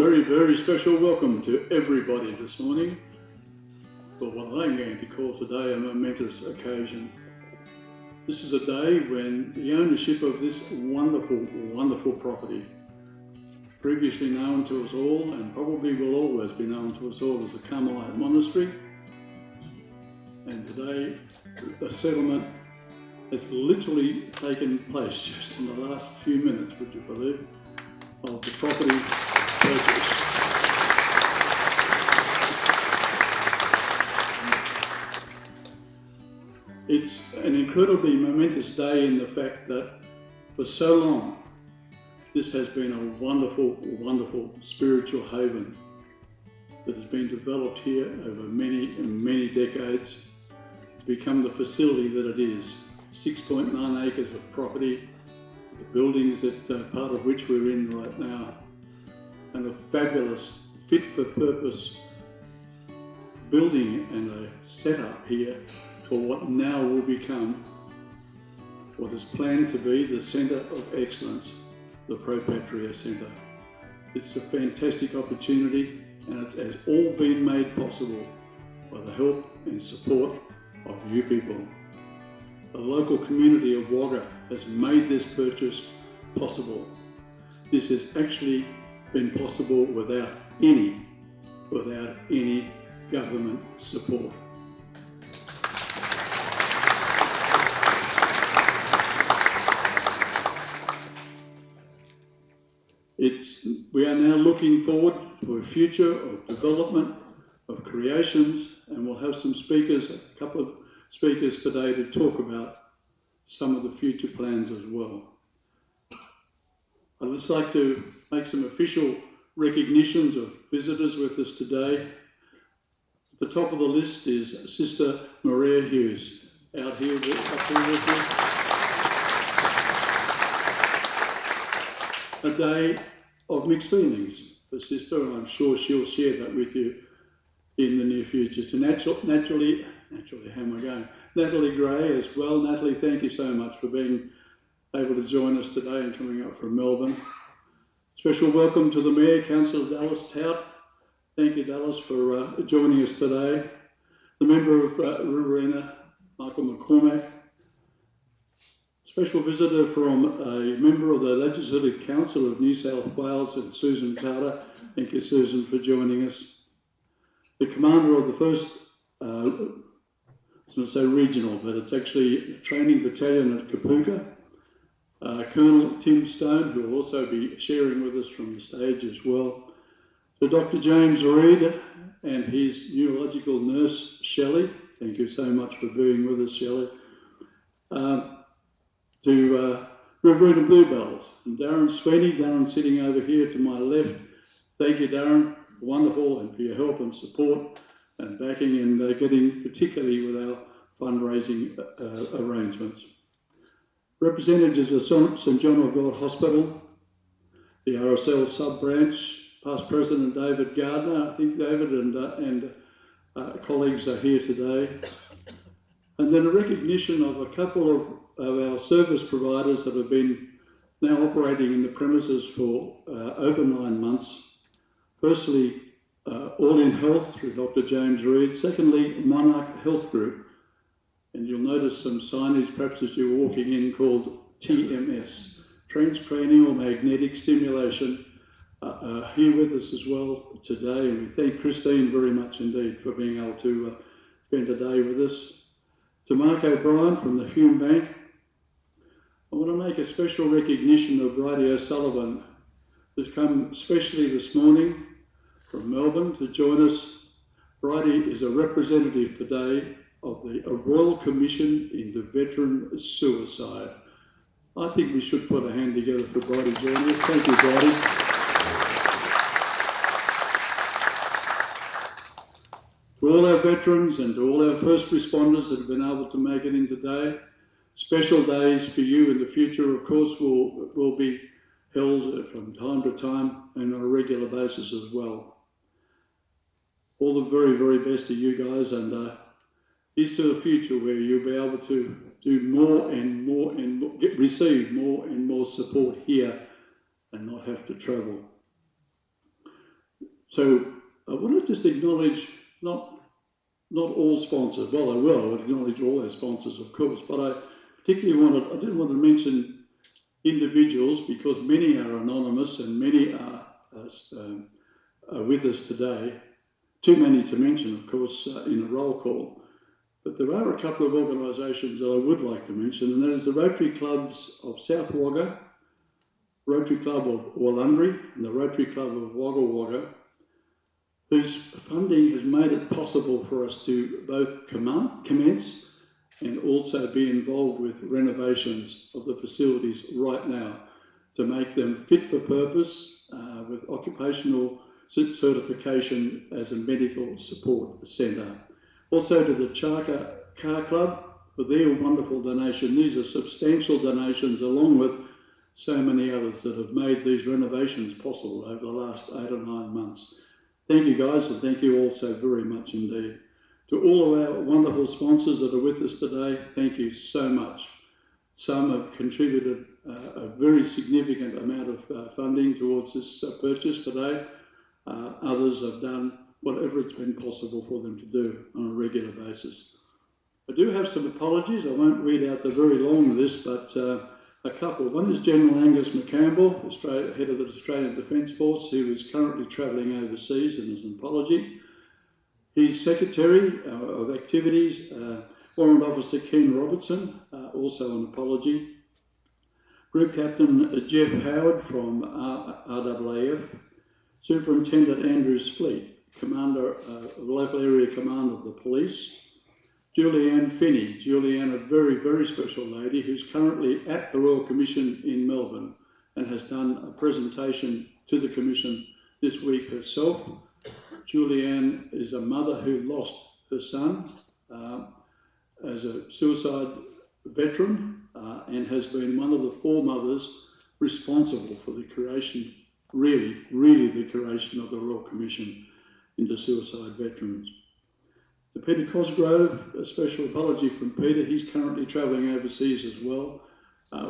very, very special welcome to everybody this morning for what I'm going to call today a momentous occasion. This is a day when the ownership of this wonderful, wonderful property, previously known to us all and probably will always be known to us all as the Carmelite Monastery, and today the settlement has literally taken place just in the last few minutes, would you believe, of the property purchase. It's an incredibly momentous day in the fact that for so long this has been a wonderful, wonderful spiritual haven that has been developed here over many and many decades to become the facility that it is. 6.9 acres of property, the buildings that part of which we're in right now, and a fabulous fit-for-purpose building and a setup here for what now will become what is planned to be the Centre of Excellence, the Patria Centre. It's a fantastic opportunity, and it has all been made possible by the help and support of you people. The local community of Wagga has made this purchase possible. This has actually been possible without any government support. We are now looking forward to a future of development, of creations, and we'll have some speakers, a couple of speakers today to talk about some of the future plans as well. I'd just like to make some official recognitions of visitors with us today. At the top of the list is Sister Maria Hughes, up here with us. A day of mixed feelings for Sister, and I'm sure she'll share that with you in the near future. To Natalie, how am I going? Natalie Gray as well. Natalie, thank you so much for being able to join us today and coming up from Melbourne. Special welcome to the Mayor, Councillor Dallas Tout. Thank you, Dallas, for joining us today. The member of Riverina, Michael McCormack. Special visitor from a member of the Legislative Council of New South Wales, and Susan Carter. Thank you, Susan, for joining us. The commander of the first, I was going to say regional, but it's actually a training battalion at Kapuka, Colonel Tim Stone, who will also be sharing with us from the stage as well. To Dr. James Reid and his neurological nurse, Shelley. Thank you so much for being with us, Shelley. To Riverina Bluebells and Darren Sweeney. Darren sitting over here to my left. Thank you, Darren. Wonderful, and for your help and support and backing and getting, particularly with our fundraising arrangements. Representatives of St John of God Hospital, the RSL sub-branch, past President David Gardner. I think David and colleagues are here today. And then a recognition of a couple of our service providers that have been now operating in the premises for over 9 months. Firstly, All in Health through Dr. James Reid. Secondly, Monarch Health Group. And you'll notice some signage perhaps as you're walking in called TMS, Transcranial Magnetic Stimulation, here with us as well today. And we thank Christine very much indeed for being able to spend a day with us. To Mark O'Brien from the Hughes Bank, I want to make a special recognition of Bridie O'Sullivan, who's come especially this morning from Melbourne to join us. Bridie is a representative today of the Royal Commission into Veteran Suicide. I think we should put a hand together for Bridie joining us. Thank you, Bridie. To all our veterans and to all our first responders that have been able to make it in today, special days for you in the future, of course, will be held from time to time and on a regular basis as well. All the very, very best to you guys, and here's to the future where you'll be able to do more and more and more, receive more and more support here and not have to travel. So I want to just acknowledge not all sponsors. Well, I will acknowledge all our sponsors, of course, but I particularly did want to mention individuals because many are anonymous and many are with us today. Too many to mention, of course, in a roll call. But there are a couple of organisations that I would like to mention, and that is the Rotary Clubs of South Wagga, Rotary Club of Wallundry, and the Rotary Club of Wagga Wagga, whose funding has made it possible for us to both commence and also be involved with renovations of the facilities right now to make them fit for purpose with occupational certification as a medical support centre. Also to the Charter Car Club for their wonderful donation. These are substantial donations along with so many others that have made these renovations possible over the last 8 or 9 months. Thank you guys, and thank you all so very much indeed. To all of our wonderful sponsors that are with us today, thank you so much. Some have contributed a very significant amount of funding towards this purchase today. Others have done whatever it's been possible for them to do on a regular basis. I do have some apologies. I won't read out the very long list, but a couple. One is General Angus McCampbell, head of the Australian Defence Force, who is currently travelling overseas, and is an apology. His Secretary of Activities, Warrant Officer Ken Robertson, also an apology. Group Captain Jeff Howard from RAAF, Superintendent Andrew Spleet, Commander of the local area command of the police, Julianne Finney. Julianne, a very, very special lady who's currently at the Royal Commission in Melbourne and has done a presentation to the Commission this week herself. Julianne is a mother who lost her son as a suicide veteran and has been one of the 4 mothers responsible for the creation, really the creation of the Royal Commission into suicide veterans. To Peter Cosgrove, a special apology from Peter. He's currently travelling overseas as well.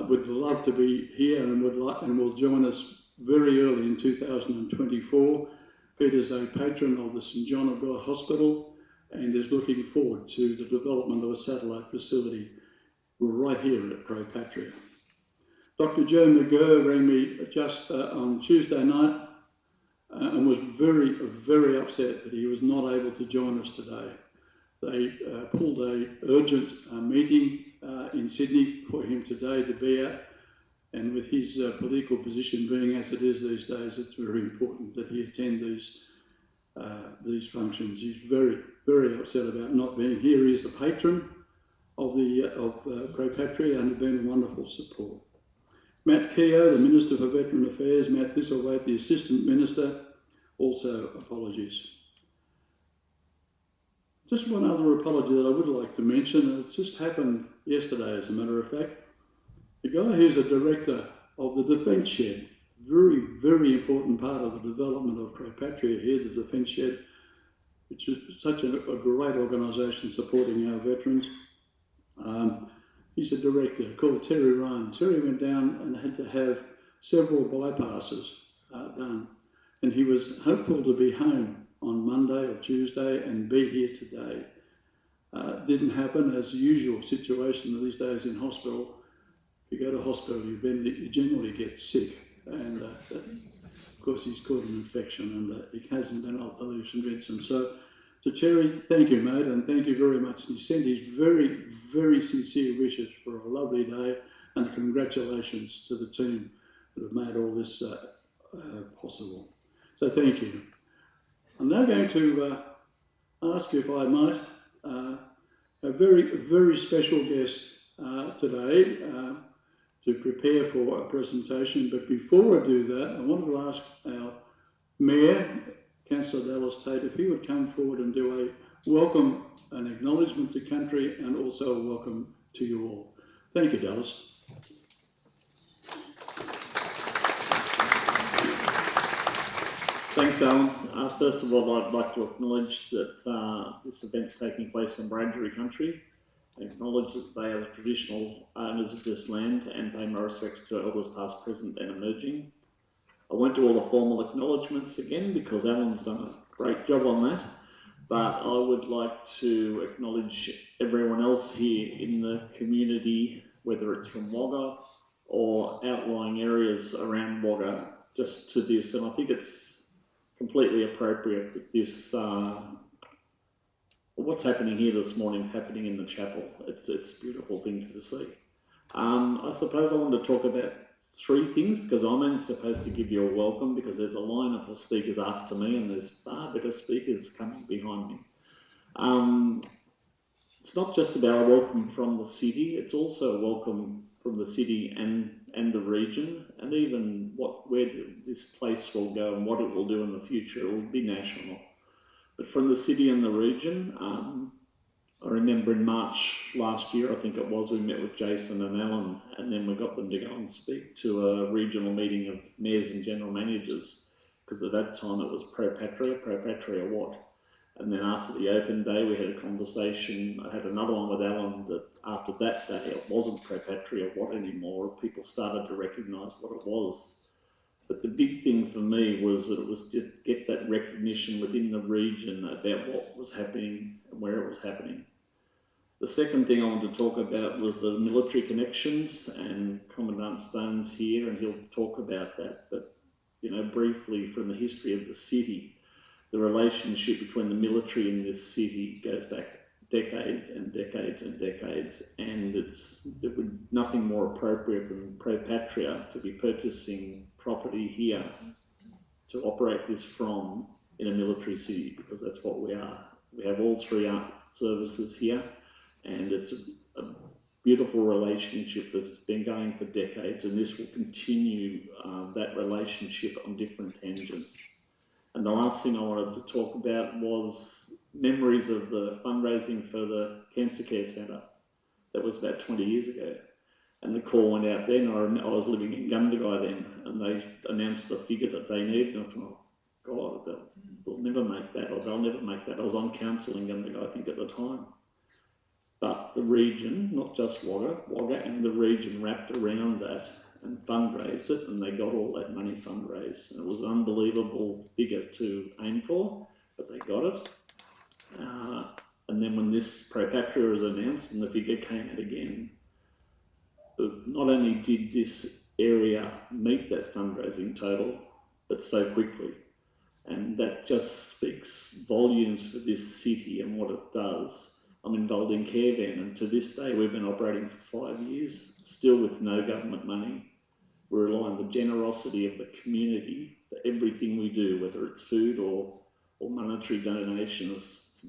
Would love to be here and will join us very early in 2024. Peter's a patron of the St John of God Hospital and is looking forward to the development of a satellite facility right here at Patria. Dr. Joe McGurr rang me just on Tuesday night and was very, very upset that he was not able to join us today. They pulled an urgent meeting in Sydney for him today to be at, and with his political position being as it is these days, it's very important that he attend these functions. He's very, very upset about not being here. He is a patron of Patria and has been a wonderful support. Matt Keogh, the Minister for Veteran Affairs, Matt Thistlethwaite, the Assistant Minister, also apologies. Just one other apology that I would like to mention. It just happened yesterday, as a matter of fact. The guy who's a director of the Defence Shed, very, very important part of the development of Patria here, the Defence Shed, which is such a great organisation supporting our veterans. He's a director called Terry Ryan. Terry went down and had to have several bypasses done, and he was hopeful to be home on Monday or Tuesday and be here today. Didn't happen, as the usual situation these days in hospital. If you go to hospital, you generally get sick, and of course he's caught an infection and he hasn't been able to lose some medicine. So to Terry, thank you, mate, and thank you very much. He sent his very, very sincere wishes for a lovely day, and congratulations to the team that have made all this possible. So thank you. I'm now going to ask, if I might, a very, very special guest today to prepare for a presentation. But before I do that, I wanted to ask our Mayor, Councillor Dallas Tate, if he would come forward and do a welcome, an acknowledgement to country, and also a welcome to you all. Thank you, Dallas. Thanks, Alan. First of all, I'd like to acknowledge that this event's taking place on Wiradjuri country. I acknowledge that they are the traditional owners of this land and pay my respects to elders past, present and emerging. I won't do all the formal acknowledgements again because Alan's done a great job on that, but I would like to acknowledge everyone else here in the community, whether it's from Wagga or outlying areas around Wagga, just to this, and I think it's completely appropriate that this, what's happening here this morning is happening in the chapel. It's a beautiful thing to see. I suppose I want to talk about three things because I'm only supposed to give you a welcome because there's a lineup of speakers after me and there's far better speakers coming behind me. It's not just about a welcome from the city, it's also a welcome from the city and the region, and even where this place will go and what it will do in the future. It will be national. But from the city and the region, I remember in March last year, I think it was, we met with Jason and Alan, and then we got them to go and speak to a regional meeting of mayors and general managers, because at that time it was pro Patria what? And then after the open day, we had a conversation. I had another one with Alan that after that day, it wasn't pro Patria what anymore. People started to recognise what it was. But the big thing for me was that it was just get that recognition within the region about what was happening and where it was happening. The second thing I wanted to talk about was the military connections, and Commandant Stone's here and he'll talk about that. But, you know, briefly from the history of the city, the relationship between the military and this city goes back decades and decades and decades, and it would nothing more appropriate than pro Patria to be purchasing property here to operate this from in a military city, because that's what we are. We have all three armed services here, and it's a beautiful relationship that's been going for decades, and this will continue that relationship on different tangents. And the last thing I wanted to talk about was memories of the fundraising for the Cancer Care Centre. That was about 20 years ago. And the call went out then. I was living in Gundagai then, and they announced the figure that they needed. And I thought, oh, God, they'll never make that, or they'll never make that. I was on council in Gundagai, I think, at the time. But the region, not just Wagga and the region wrapped around that and fundraised it, and they got all that money fundraised. And it was an unbelievable figure to aim for, but they got it. And then when this pro Patria was announced and the figure came out again, not only did this area meet that fundraising total, but so quickly. And that just speaks volumes for this city and what it does. I'm involved in Carevan, and to this day we've been operating for 5 years, still with no government money. We rely on the generosity of the community for everything we do, whether it's food or monetary donations.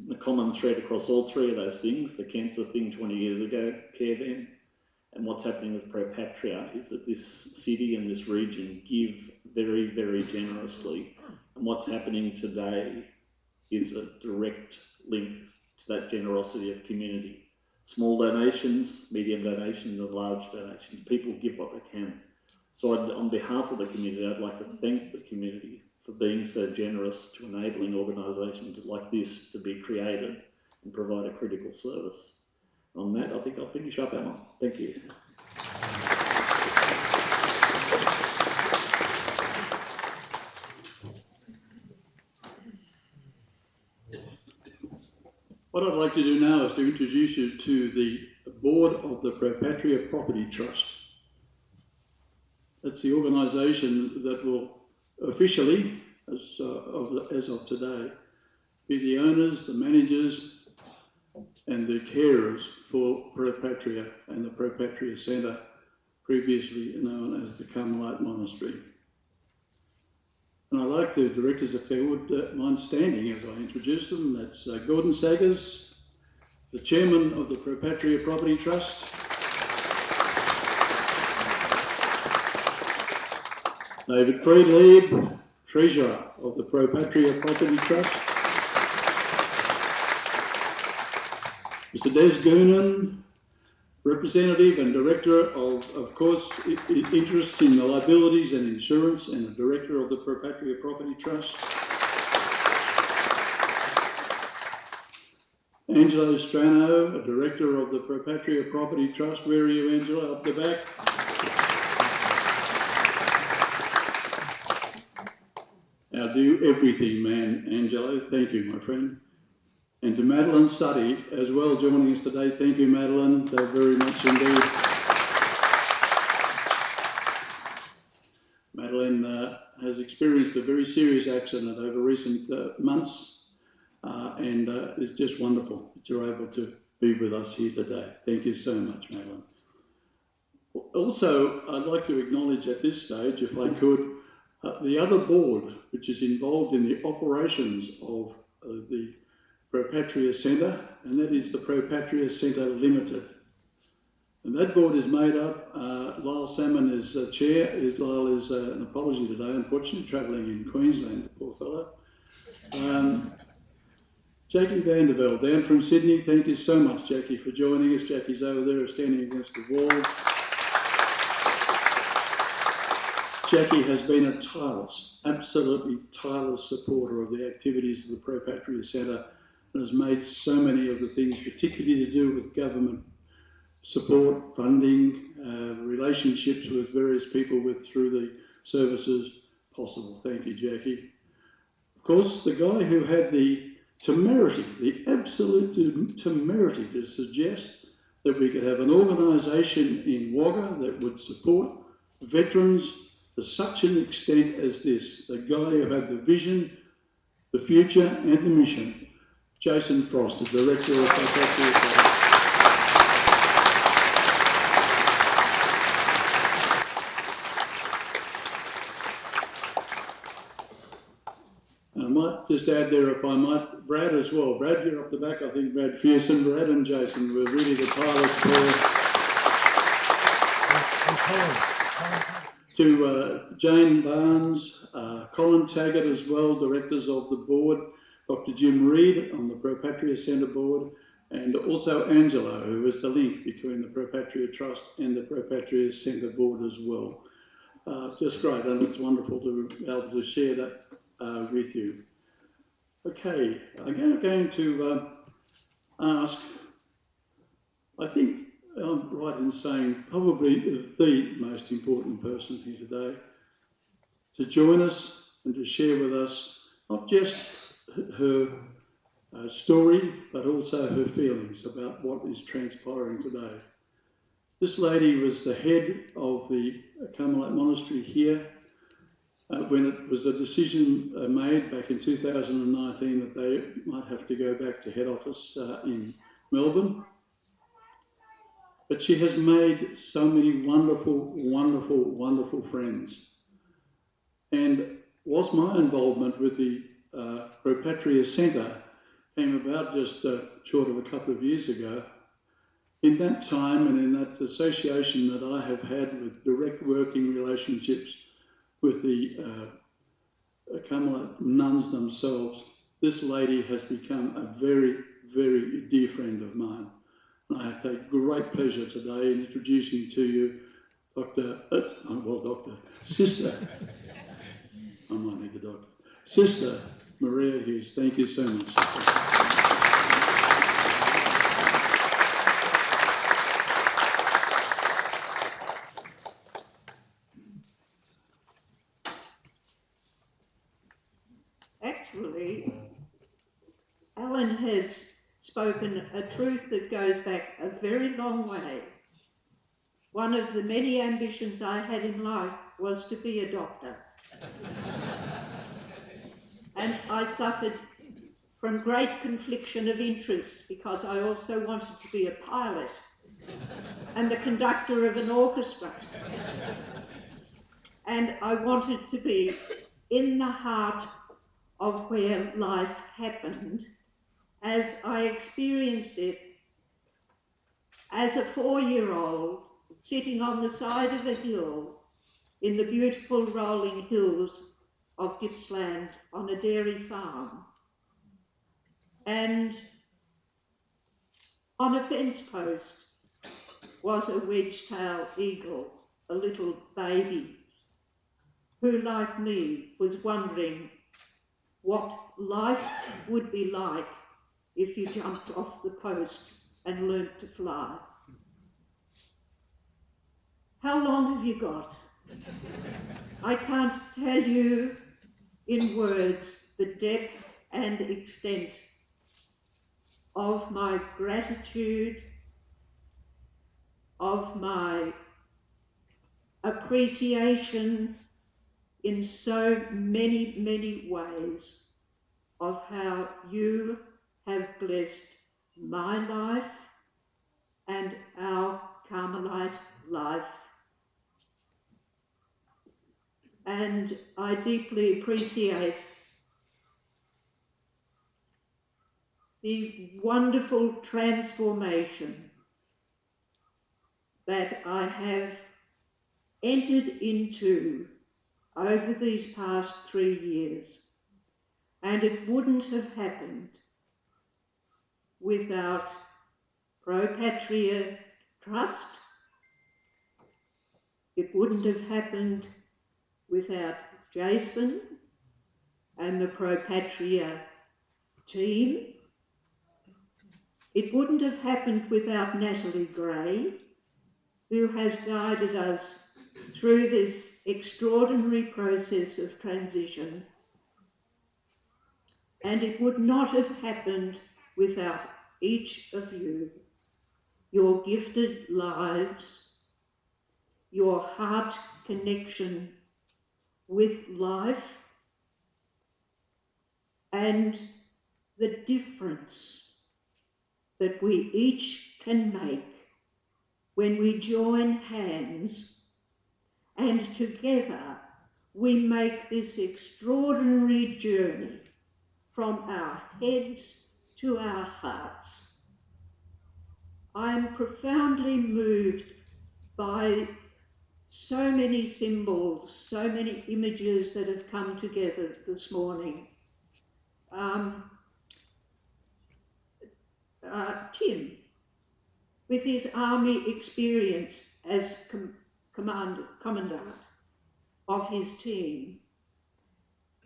The common thread across all three of those things, the cancer thing 20 years ago, Carevan, and what's happening with Pro Patria, is that this city and this region give very, very generously. And what's happening today is a direct link to that generosity of community. Small donations, medium donations, and large donations. People give what they can. So on behalf of the community, I'd like to thank the community for being so generous to enabling organisations like this to be created and provide a critical service. On that, I think I'll finish up, Alan. Thank you. What I'd like to do now is to introduce you to the board of the Pro Patria Property Trust. That's the organisation that will officially, as of today, be the owners, the managers, and the carers for Pro Patria and the Pro Patria Centre, previously known as the Carmelite Monastery. And I'd like the directors, if they would mind standing as I introduce them. That's Gordon Saggers, the chairman of the Pro Patria Property Trust. David Friedlieb, treasurer of the Pro Patria Property Trust. Mr. Des Goonan, representative and director of course, interests in liabilities and insurance, and the director of the Pro Patria Property Trust. Angelo Strano, a director of the Pro Patria Property Trust. Where are you, Angelo? Up the back. our do everything man, Angelo. Thank you, my friend. And to Madeline Suddy as well joining us today. Thank you, Madeline, very much indeed. Madeline has experienced a very serious accident over recent months and it's just wonderful that you're able to be with us here today. Thank you so much, Madeline. Also, I'd like to acknowledge at this stage, if I could, the other board which is involved in the operations of the Pro Patria Centre, and that is the Pro Patria Centre Limited. And that board is made up, Lyle Salmon is chair, Lyle is an apology today, unfortunately, travelling in Queensland, poor fellow. Jackie Vandervelde, down from Sydney, thank you so much, Jackie, for joining us. Jackie's over there standing against the wall. Jackie has been a tireless, absolutely tireless supporter of the activities of the Pro Patria Centre and has made so many of the things, particularly to do with government support, funding, relationships with various people through the services possible. Thank you, Jackie. Of course, the guy who had the temerity, the absolute temerity to suggest that we could have an organisation in Wagga that would support veterans to such an extent as this, the guy who had the vision, the future and the mission, Jason Frost, the Director of Patria. I might just add there, if I might, Brad as well. Brad, you're up the back, I think Brad Pearson, Brad and Jason were really the tireless pair. To Jane Barnes, Colin Taggart as well, directors of the board, Dr. Jim Reid on the Pro Patria Centre board, and also Angelo, who is the link between the Pro Patria Trust and the Pro Patria Centre board as well. Just great, and it's wonderful to be able to share that with you. Okay, I'm going to ask, I think I'm right in saying probably the most important person here today to join us and to share with us not just her story, but also her feelings about what is transpiring today. This lady was the head of the Carmelite Monastery here when it was a decision made back in 2019 that they might have to go back to head office in Melbourne. But she has made so many wonderful, wonderful, wonderful friends. And whilst my involvement with the Pro Patria Centre came about just short of a couple of years ago, in that time and in that association that I have had with direct working relationships with the Carmelite nuns themselves, this lady has become a very, very dear friend of mine. And I take great pleasure today in introducing to you Sister, I might need the doctor, Sister Maria Hughes. Thank you so much, Sister. Actually, Alan has spoken a truth that goes back a very long way. One of the many ambitions I had in life was to be a doctor. And I suffered from great confliction of interest because I also wanted to be a pilot and the conductor of an orchestra. And I wanted to be in the heart of where life happened as I experienced it as a 4-year-old sitting on the side of a hill in the beautiful rolling hills of Gippsland on a dairy farm. And on a fence post was a wedge-tailed eagle, a little baby, who, like me, was wondering what life would be like if you jumped off the post and learnt to fly. How long have you got? I can't tell you in words the depth and extent of my gratitude, of my appreciation in so many, many ways of how you have blessed my life and our Carmelite life. And I deeply appreciate the wonderful transformation that I have entered into over these past 3 years. And it wouldn't have happened without Patria Trust. It wouldn't have happened without Jason and the Patria team. It wouldn't have happened without Natalie Gray, who has guided us through this extraordinary process of transition. And it would not have happened without each of you, your gifted lives, your heart connection with life, and the difference that we each can make when we join hands and together we make this extraordinary journey from our heads to our hearts. I am profoundly moved by so many symbols, so many images that have come together this morning. Tim, with his army experience as commandant of his team,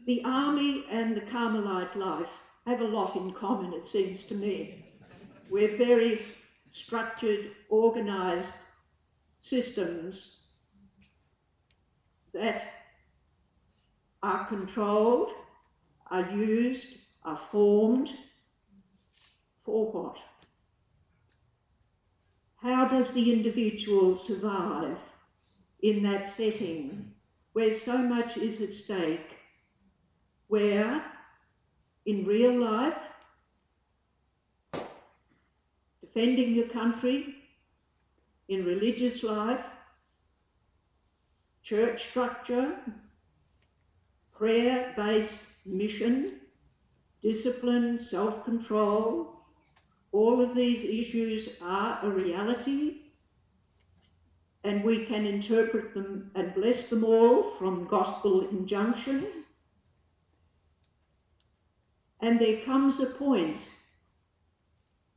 the army and the Carmelite life have a lot in common, it seems to me. We're very structured, organised systems that are controlled, are used, are formed. For what? How does the individual survive in that setting where so much is at stake, where in real life, defending your country, in religious life, church structure, prayer-based mission, discipline, self-control, all of these issues are a reality, and we can interpret them and bless them all from gospel injunction. And there comes a point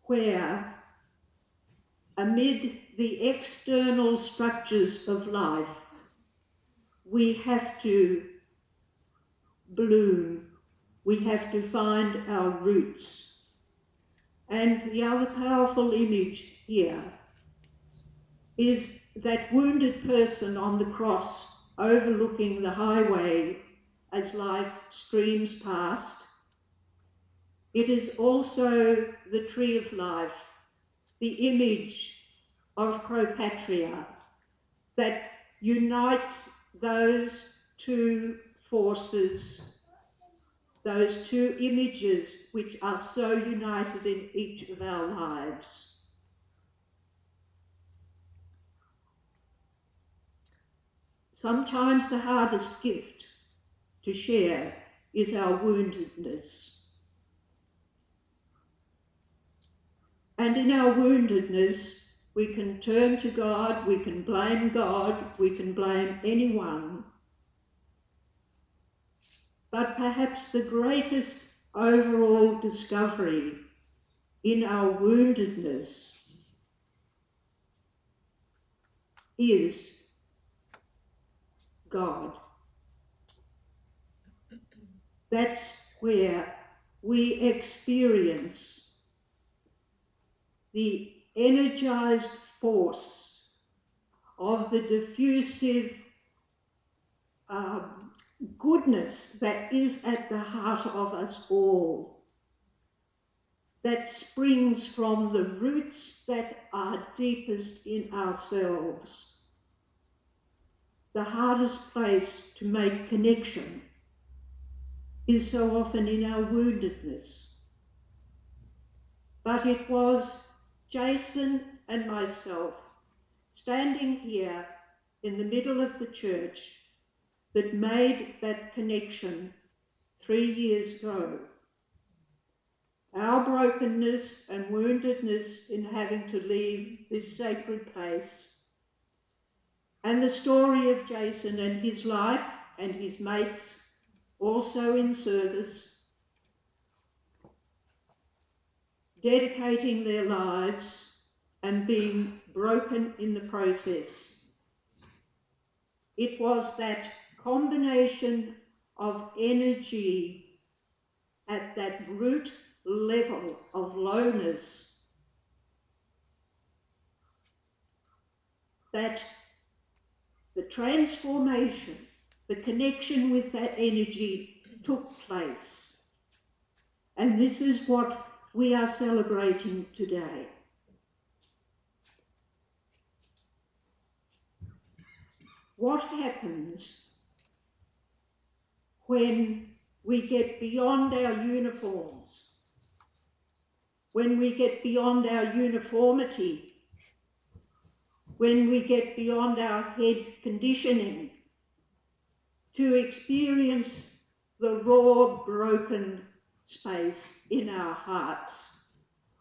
where, amid the external structures of life, we have to bloom. We have to find our roots. And the other powerful image here is that wounded person on the cross overlooking the highway as life streams past. It is also the tree of life, the image of Patria that unites those two forces, those two images which are so united in each of our lives. Sometimes the hardest gift to share is our woundedness. And in our woundedness, we can turn to God, we can blame God, we can blame anyone. But perhaps the greatest overall discovery in our woundedness is God. That's where we experience the energized force of the diffusive goodness that is at the heart of us all, that springs from the roots that are deepest in ourselves. The hardest place to make connection is so often in our woundedness. But it was Jason and myself standing here in the middle of the church that made that connection 3 years ago. Our brokenness and woundedness in having to leave this sacred place, and the story of Jason and his life and his mates also in service, dedicating their lives and being broken in the process. It was that combination of energy at that root level of lowness that the transformation, the connection with that energy took place. And this is what we are celebrating today. What happens when we get beyond our uniforms, when we get beyond our uniformity, when we get beyond our head conditioning to experience the raw, broken space in our hearts,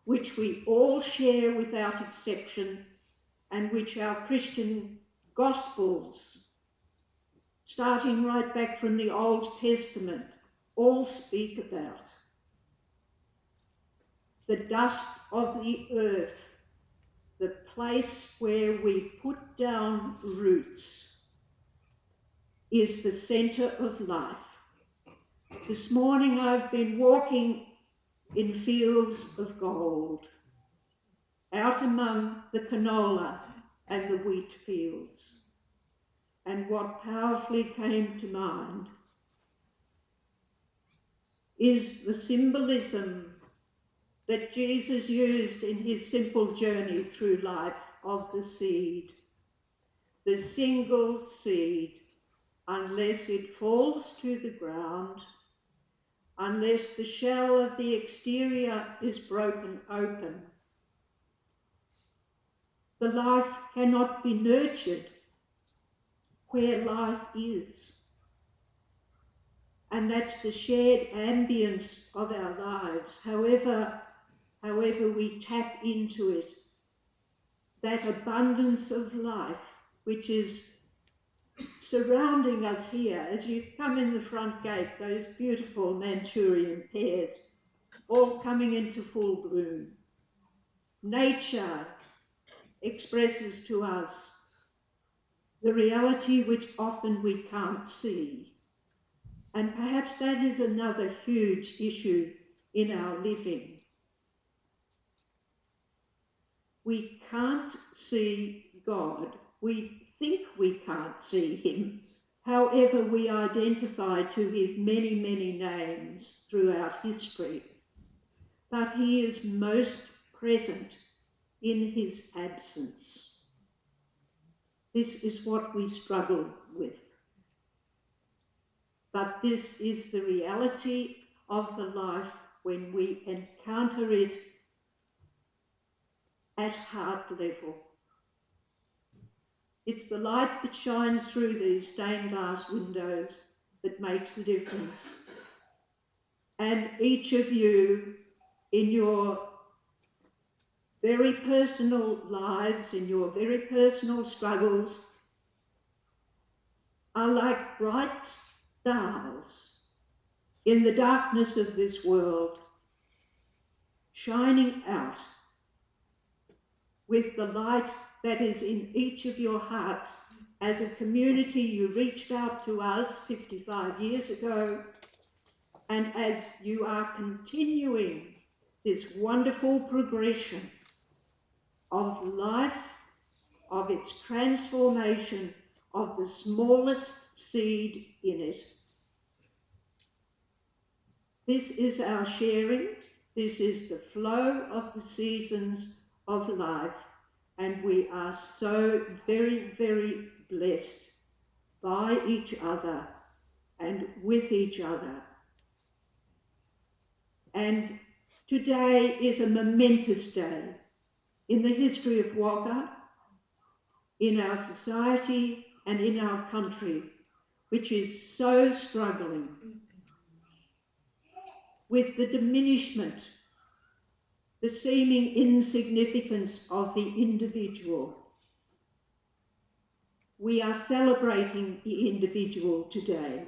which we all share without exception, and which our Christian Gospels, starting right back from the Old Testament, all speak about. The dust of the earth, the place where we put down roots, is the centre of life. This morning I've been walking in fields of gold, out among the canola and the wheat fields. And what powerfully came to mind is the symbolism that Jesus used in his simple journey through life of the seed. The single seed, unless it falls to the ground, unless the shell of the exterior is broken open, the life cannot be nurtured where life is. And that's the shared ambience of our lives, however we tap into it, that abundance of life which is surrounding us here. As you come in the front gate, those beautiful Manchurian pears, all coming into full bloom. Nature expresses to us the reality which often we can't see. And perhaps that is another huge issue in our living. We can't see God. We think we can't see him, however we identify to his many, many names throughout history. But he is most present in his absence. This is what we struggle with. But this is the reality of the life when we encounter it at heart level. It's the light that shines through these stained glass windows that makes the difference. And each of you, in your very personal lives, in your very personal struggles, are like bright stars in the darkness of this world, shining out with the light that is in each of your hearts. As a community, you reached out to us 55 years ago, and as you are continuing this wonderful progression of life, of its transformation, of the smallest seed in it, This is our sharing. This is the flow of the seasons of life. And we are so very, very blessed by each other and with each other. And today is a momentous day in the history of Wagga, in our society and in our country, which is so struggling with the diminishment, the seeming insignificance of the individual. We are celebrating the individual today,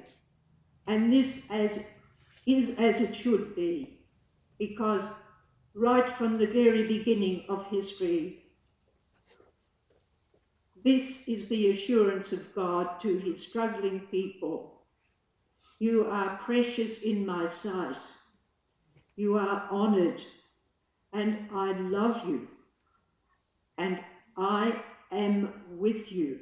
and this is as it should be, because right from the very beginning of history, this is the assurance of God to his struggling people. You are precious in my sight. You are honoured, and I love you, and I am with you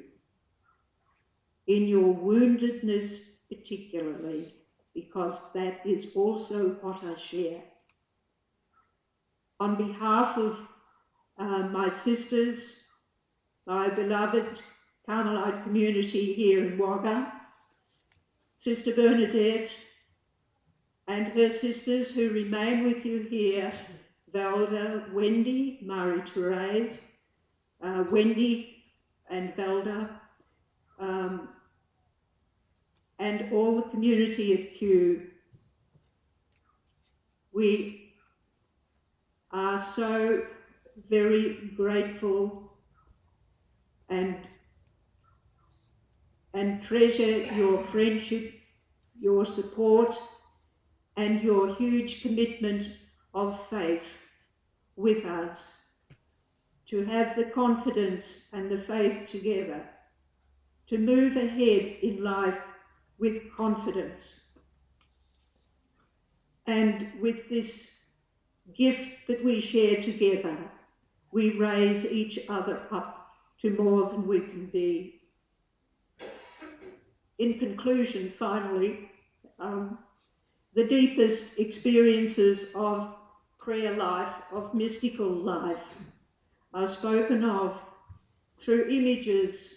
in your woundedness particularly, because that is also what I share. On behalf of my sisters, my beloved Carmelite community here in Wagga, Sister Bernadette and her sisters who remain with you here, Velda, Wendy, Marie-Therese, Wendy and Velda, and all the community at Kew, we are so very grateful and treasure your friendship, your support, and your huge commitment of faith with us, to have the confidence and the faith together, to move ahead in life with confidence. And with this gift that we share together, we raise each other up to more than we can be. In conclusion, finally, the deepest experiences of prayer life, of mystical life, are spoken of through images,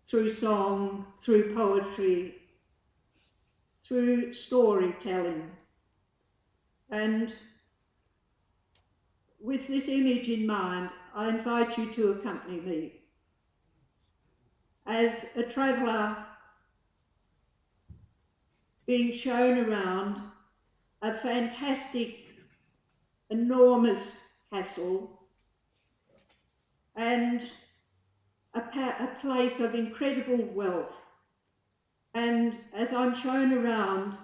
through song, through poetry, through storytelling. And with this image in mind, I invite you to accompany me. As a traveller being shown around a fantastic, enormous castle and a place of incredible wealth. And as I'm shown around,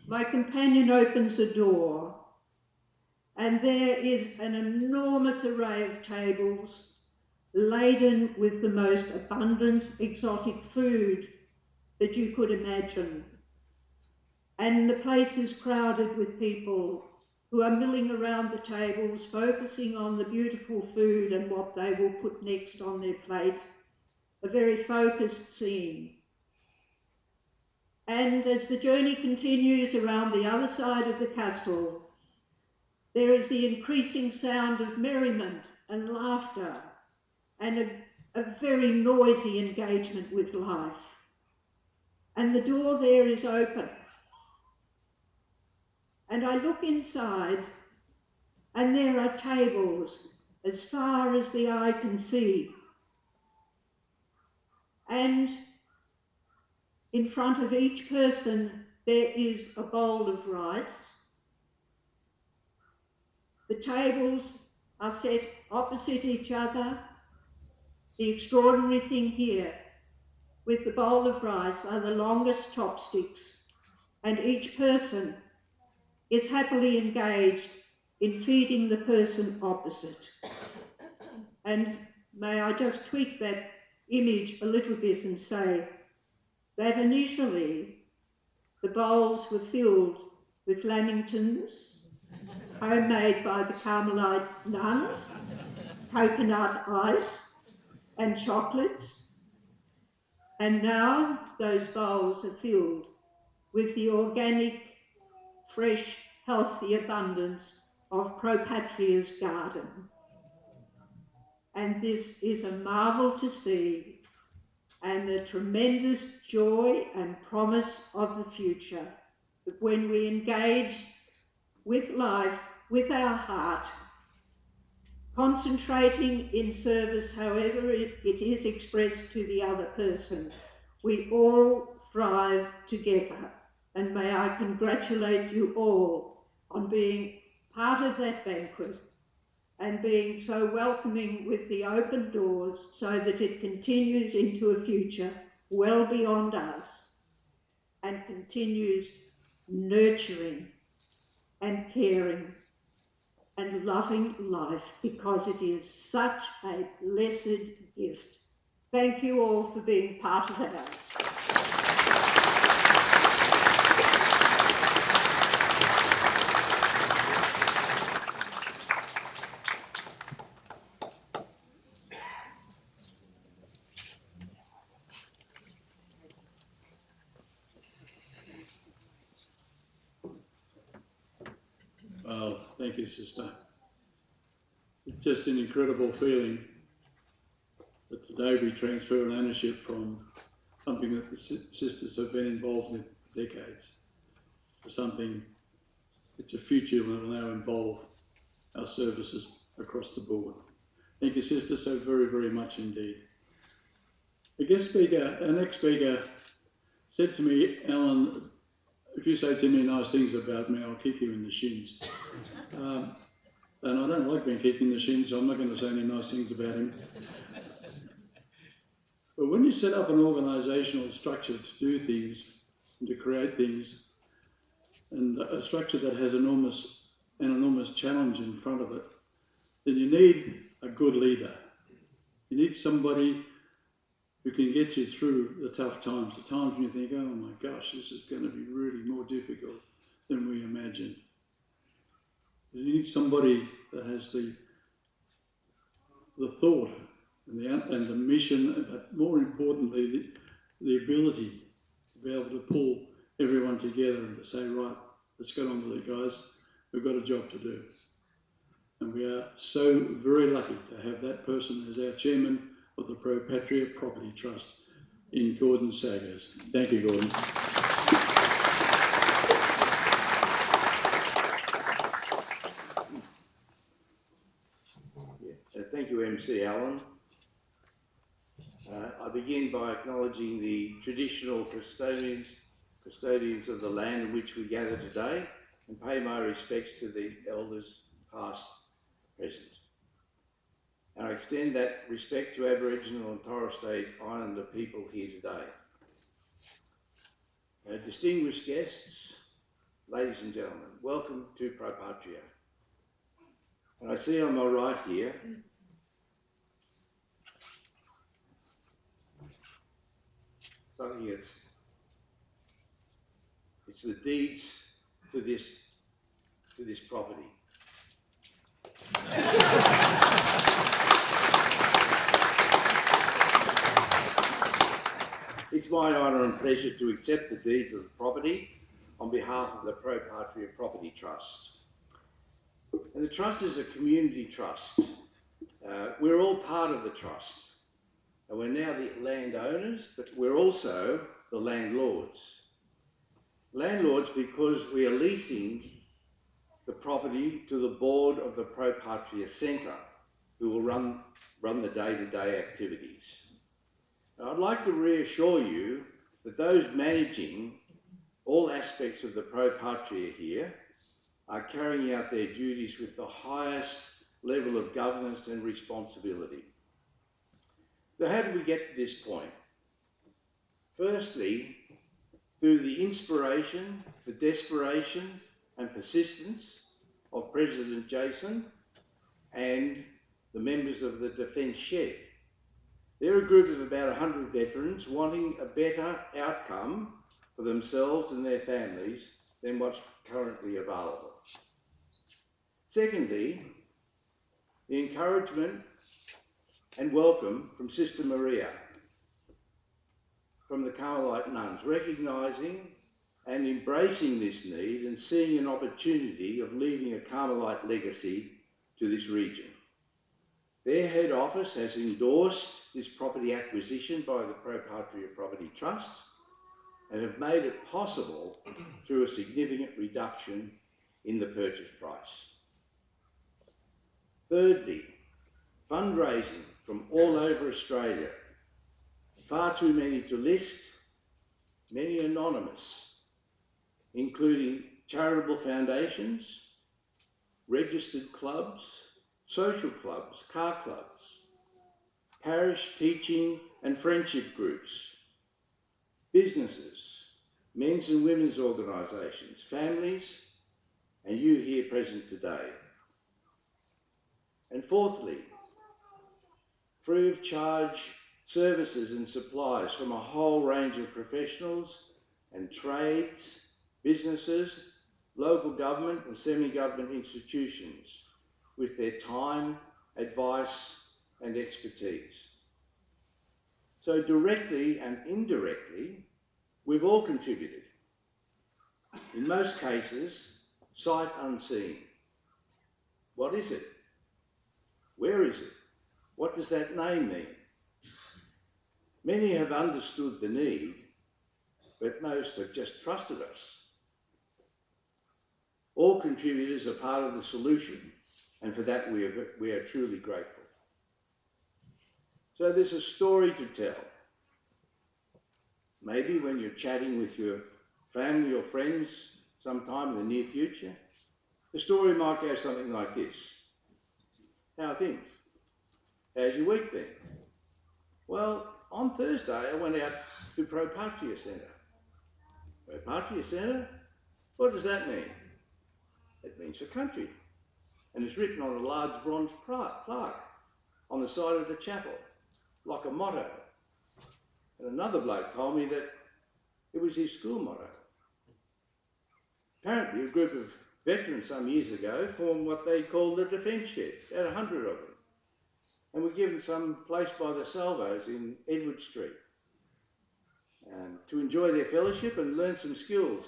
my companion opens a door and there is an enormous array of tables laden with the most abundant exotic food that you could imagine. And the place is crowded with people who are milling around the tables, focusing on the beautiful food and what they will put next on their plate. A very focused scene. And as the journey continues around the other side of the castle, there is the increasing sound of merriment and laughter and a very noisy engagement with life. And the door there is open. And I look inside and there are tables as far as the eye can see. And in front of each person there is a bowl of rice. The tables are set opposite each other. The extraordinary thing here with the bowl of rice are the longest chopsticks, and each person is happily engaged in feeding the person opposite. And may I just tweak that image a little bit and say that initially the bowls were filled with lamingtons, homemade by the Carmelite nuns, coconut ice and chocolates. And now those bowls are filled with the organic fresh, healthy abundance of Pro Patria's garden. And this is a marvel to see, and a tremendous joy and promise of the future, that when we engage with life, with our heart, concentrating in service however it is expressed to the other person, we all thrive together. And may I congratulate you all on being part of that banquet and being so welcoming with the open doors, so that it continues into a future well beyond us and continues nurturing and caring and loving life, because it is such a blessed gift. Thank you all for being part of the house. Oh, thank you, sister. It's just an incredible feeling that today we transfer an ownership from something that the sisters have been involved in for decades to something that's a future that will now involve our services across the board. Thank you, sister, so very, very much indeed. The guest speaker, our next speaker, said to me, Alan, if you say to me nice things about me, I'll kick you in the shins. And I don't like being kicked in the shins, so I'm not going to say any nice things about him. But when you set up an organisational structure to do things and to create things, and a structure that has an enormous challenge in front of it, then you need a good leader. You need somebody who can get you through the tough times, the times when you think, oh my gosh, this is going to be really more difficult than we imagined. You need somebody that has the thought and the mission, but more importantly, the ability to be able to pull everyone together and to say, right, let's get on with it, guys. We've got a job to do. And we are so very lucky to have that person as our chairman of the Pro Patria Property Trust in Gordon Saggers. Thank you, Gordon. Thank you, MC Allen. I begin by acknowledging the traditional custodians of the land in which we gather today, and pay my respects to the elders past, present. And I extend that respect to Aboriginal and Torres Strait Islander people here today. Distinguished guests, ladies and gentlemen, welcome to Pro Patria. And I see on my right here something it's the deeds to this property. It's my honour and pleasure to accept the deeds of the property on behalf of the Pro Patria Property Trust. And the trust is a community trust. We're all part of the trust. And we're now the landowners, but we're also the landlords. Landlords because we are leasing the property to the board of the Pro Patria Centre, who will run the day-to-day activities. Now, I'd like to reassure you that those managing all aspects of the Pro Patria here are carrying out their duties with the highest level of governance and responsibility. So how did we get to this point? Firstly, through the inspiration, the desperation and persistence of President Jason and the members of the Defence Shed. They're a group of about 100 veterans wanting a better outcome for themselves and their families than what's currently available. Secondly, the encouragement and welcome from Sister Maria, from the Carmelite nuns, recognising and embracing this need and seeing an opportunity of leaving a Carmelite legacy to this region. Their head office has endorsed this property acquisition by the Patria Property Trust and have made it possible through a significant reduction in the purchase price. Thirdly, fundraising from all over Australia. Far too many to list, many anonymous, including charitable foundations, registered clubs, social clubs, car clubs, parish teaching and friendship groups, businesses, men's and women's organisations, families, and you here present today. And fourthly, free of charge services and supplies from a whole range of professionals and trades, businesses, local government and semi-government institutions with their time, advice and expertise. So directly and indirectly, we've all contributed. In most cases, sight unseen. What is it? Where is it? What does that name mean? Many have understood the need, but most have just trusted us. All contributors are part of the solution, and for that we are truly grateful. So there's a story to tell. Maybe when you're chatting with your family or friends sometime in the near future, the story might go something like this. How are things? How's your week been? Well, on Thursday I went out to Patria Centre. Patria Centre? What does that mean? It means for country. And it's written on a large bronze plaque on the side of the chapel, like a motto. And another bloke told me that it was his school motto. Apparently, a group of veterans some years ago formed what they called the defence shed, about 100 of them, and were given some place by the salvos in Edward Street to enjoy their fellowship and learn some skills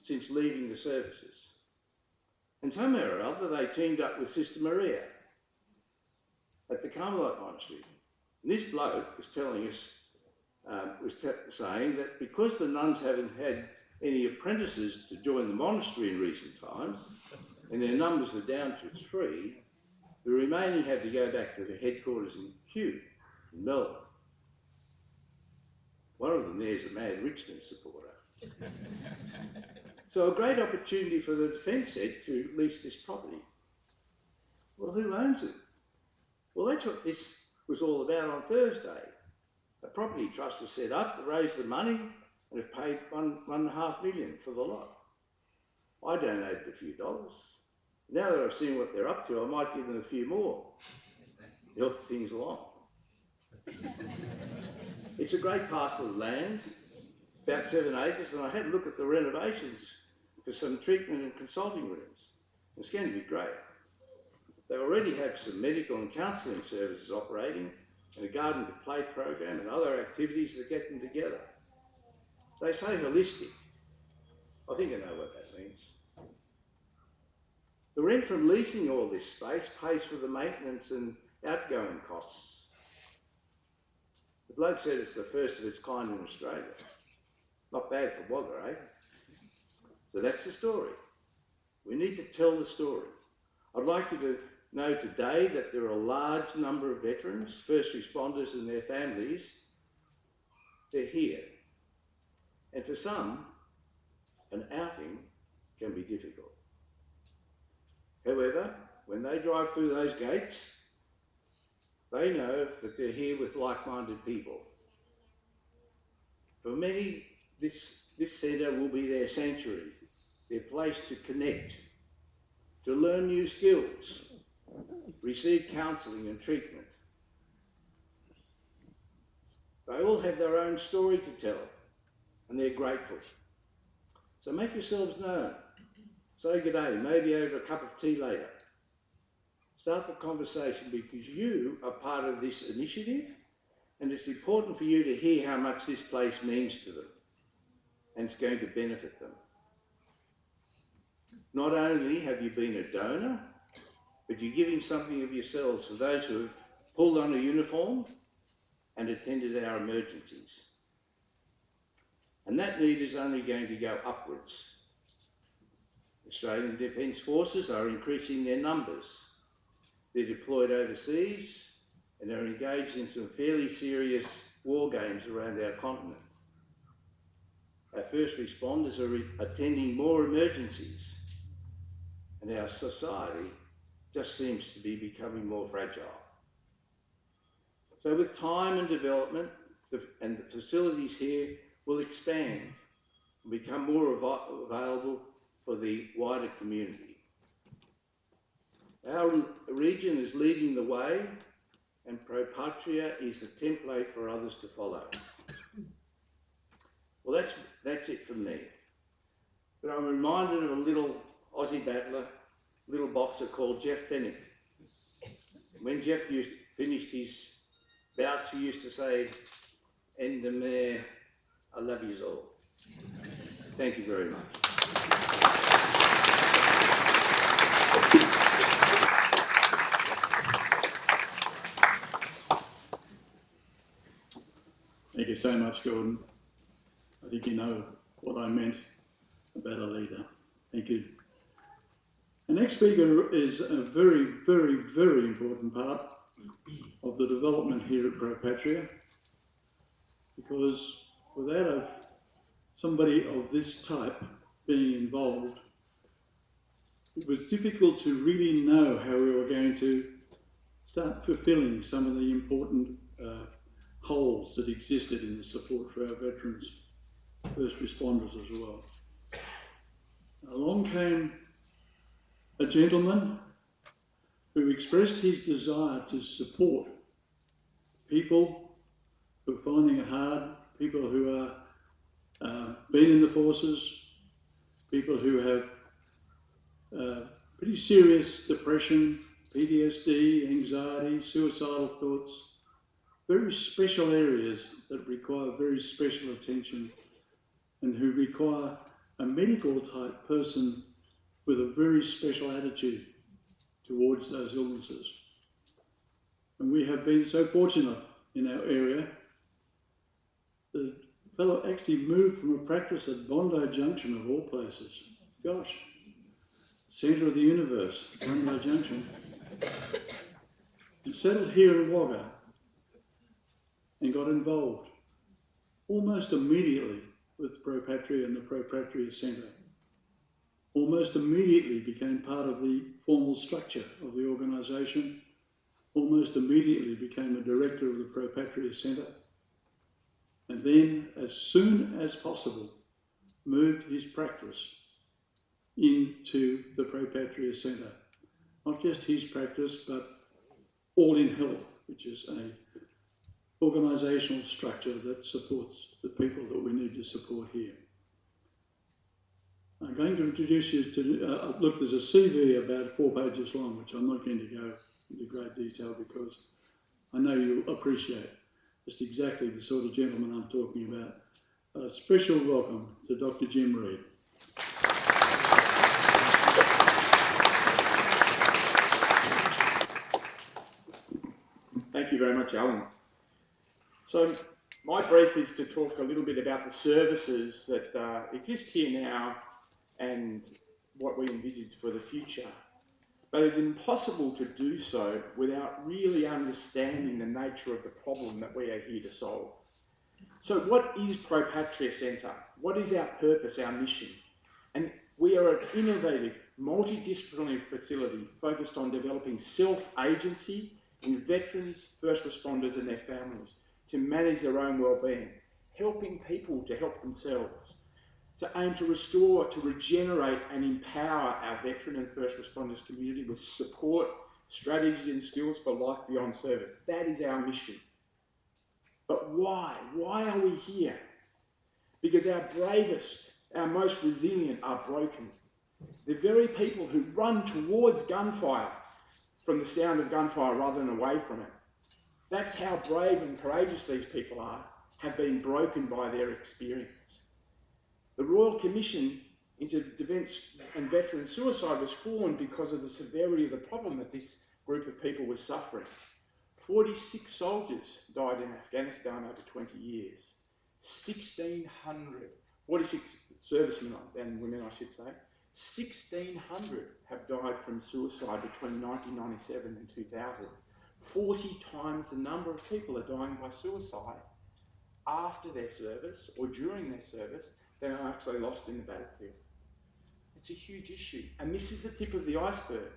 since leaving the services. And somehow or other, they teamed up with Sister Maria at the Carmelite Monastery. And this bloke was telling us, saying that because the nuns haven't had any apprentices to join the monastery in recent times, and their numbers are down to 3, the remaining had to go back to the headquarters in Hughes, in Melbourne. One of them there is a mad Richmond supporter. So a great opportunity for the defence head to lease this property. Well, who owns it? Well, that's what this was all about on Thursday. A property trust was set up to raise the money and have paid $1.5 million for the lot. I donated a few dollars. Now that I've seen what they're up to, I might give them a few more to help things along. It's a great parcel of land, about 7 acres, and I had a look at the renovations for some treatment and consulting rooms. It's going to be great. They already have some medical and counselling services operating, and a garden to play program and other activities that get them together. They say holistic. I think I know what that means. The rent from leasing all this space pays for the maintenance and outgoing costs. The bloke said it's the first of its kind in Australia. Not bad for Wagga, eh? So that's the story. We need to tell the story. I'd like you to know today that there are a large number of veterans, first responders and their families. They're here. And for some, an outing can be difficult. However, when they drive through those gates, they know that they're here with like-minded people. For many, this centre will be their sanctuary, their place to connect, to learn new skills, receive counselling and treatment. They all have their own story to tell, and they're grateful. So make yourselves known. Say good day, maybe over a cup of tea later. Start the conversation because you are part of this initiative, and it's important for you to hear how much this place means to them. and it's going to benefit them. Not only have you been a donor, but you're giving something of yourselves for those who have pulled on a uniform and attended our emergencies. And that need is only going to go upwards. Australian Defence Forces are increasing their numbers. They're deployed overseas and are engaged in some fairly serious war games around our continent. Our first responders are attending more emergencies, and our society just seems to be becoming more fragile. So with time and development, the facilities here will expand and become more available for the wider community. Our region is leading the way, and Pro Patria is the template for others to follow. Well, that's it from me. But I'm reminded of a little Aussie battler, little boxer called Jeff Fennick. When Jeff finished his bouts, he used to say, "End the mare, I love yous all." Thank you very much. Thank you so much, Gordon. I think you know what I meant about a leader. Thank you. The next speaker is a very, very, very important part of the development here at Pro Patria, because without somebody of this type being involved, it was difficult to really know how we were going to start fulfilling some of the important holes that existed in the support for our veterans, first responders as well. Along came a gentleman who expressed his desire to support people who are finding it hard, people who are been in the forces, people who have pretty serious depression, PTSD, anxiety, suicidal thoughts, very special areas that require very special attention and who require a medical type person with a very special attitude towards those illnesses. And we have been so fortunate in our area. The fellow actually moved from a practice at Bondi Junction of all places. Gosh, centre of the universe, Bondi Junction. And settled here in Wagga and got involved almost immediately with Pro Patria and the Pro Patria Centre. Almost immediately became part of the formal structure of the organisation. Almost immediately became a director of the Pro Patria Centre. And then, as soon as possible, moved his practice into the Pro Patria Centre. Not just his practice, but All in Health, which is an organisational structure that supports the people that we need to support here. I'm going to introduce you to, look, there's a CV about 4 pages long, which I'm not going to go into great detail because I know you'll appreciate just exactly the sort of gentleman I'm talking about. A special welcome to Dr. Jim Reed. Thank you very much, Alan. So my brief is to talk a little bit about the services that exist here now and what we envisage for the future. But it's impossible to do so without really understanding the nature of the problem that we are here to solve. So what is Pro Patria Centre? What is our purpose, our mission? And we are an innovative, multidisciplinary facility focused on developing self-agency in veterans, first responders and their families to manage their own well-being, helping people to help themselves, to aim to restore, to regenerate and empower our veteran and first responders community with support, strategies and skills for life beyond service. That is our mission. But why? Why are we here? Because our bravest, our most resilient are broken. The very people who run towards gunfire from the sound of gunfire rather than away from it. That's how brave and courageous these people are, have been broken by their experience. The Royal Commission into Defence and Veteran Suicide was formed because of the severity of the problem that this group of people was suffering. 46 soldiers died in Afghanistan over 20 years. 46 servicemen and women, I should say. 1,600 have died from suicide between 1997 and 2000. 40 times the number of people are dying by suicide after their service or during their service than are actually lost in the battlefield. It's a huge issue, and this is the tip of the iceberg,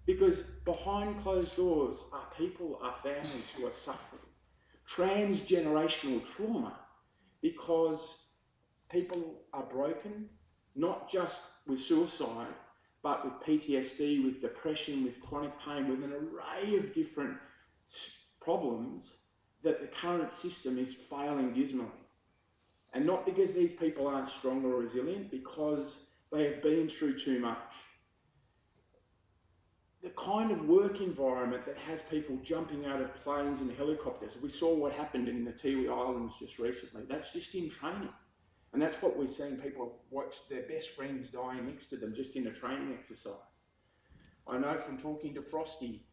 because behind closed doors are people, are families who are suffering transgenerational trauma because people are broken, not just with suicide, but with PTSD, with depression, with chronic pain, with an array of different problems that the current system is failing dismally. And not because these people aren't strong or resilient, because they have been through too much. The kind of work environment that has people jumping out of planes and helicopters. We saw what happened in the Tiwi Islands just recently. That's just in training. And that's what we're seeing, people watch their best friends dying next to them just in a training exercise. I know from talking to Frosty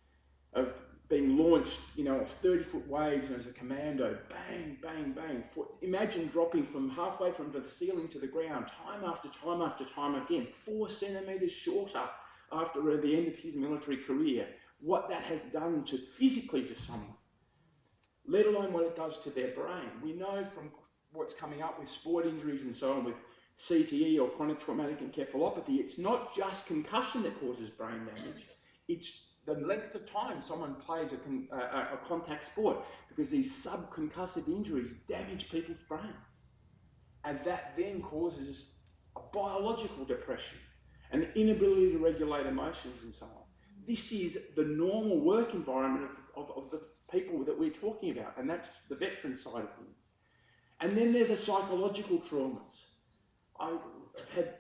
of being launched, off 30-foot waves as a commando, bang, bang, bang. Imagine dropping from halfway from the ceiling to the ground, time after time after time again, 4 centimetres shorter after the end of his military career. What that has done physically to someone, let alone what it does to their brain. We know from what's coming up with sport injuries and so on, with CTE or chronic traumatic encephalopathy, it's not just concussion that causes brain damage, it's the length of time someone plays a contact sport, because these subconcussive injuries damage people's brains. And that then causes a biological depression, an inability to regulate emotions and so on. This is the normal work environment of the people that we're talking about, and that's the veteran side of things. And then there are the psychological traumas. I had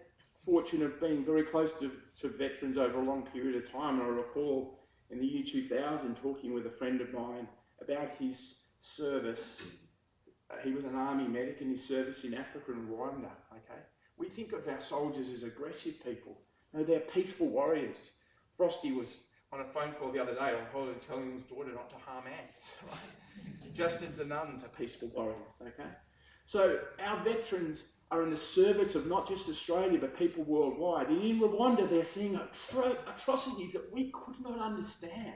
fortune of being very close to veterans over a long period of time, and I recall in the year 2000 talking with a friend of mine about his service. He was an army medic in his service in Africa and Rwanda, okay? We think of our soldiers as aggressive people. No, they're peaceful warriors. Frosty was on a phone call the other day on holiday telling his daughter not to harm ants, right? Just as the nuns are peaceful warriors, okay? So our veterans are in the service of not just Australia, but people worldwide. And in Rwanda, they're seeing atrocities that we could not understand.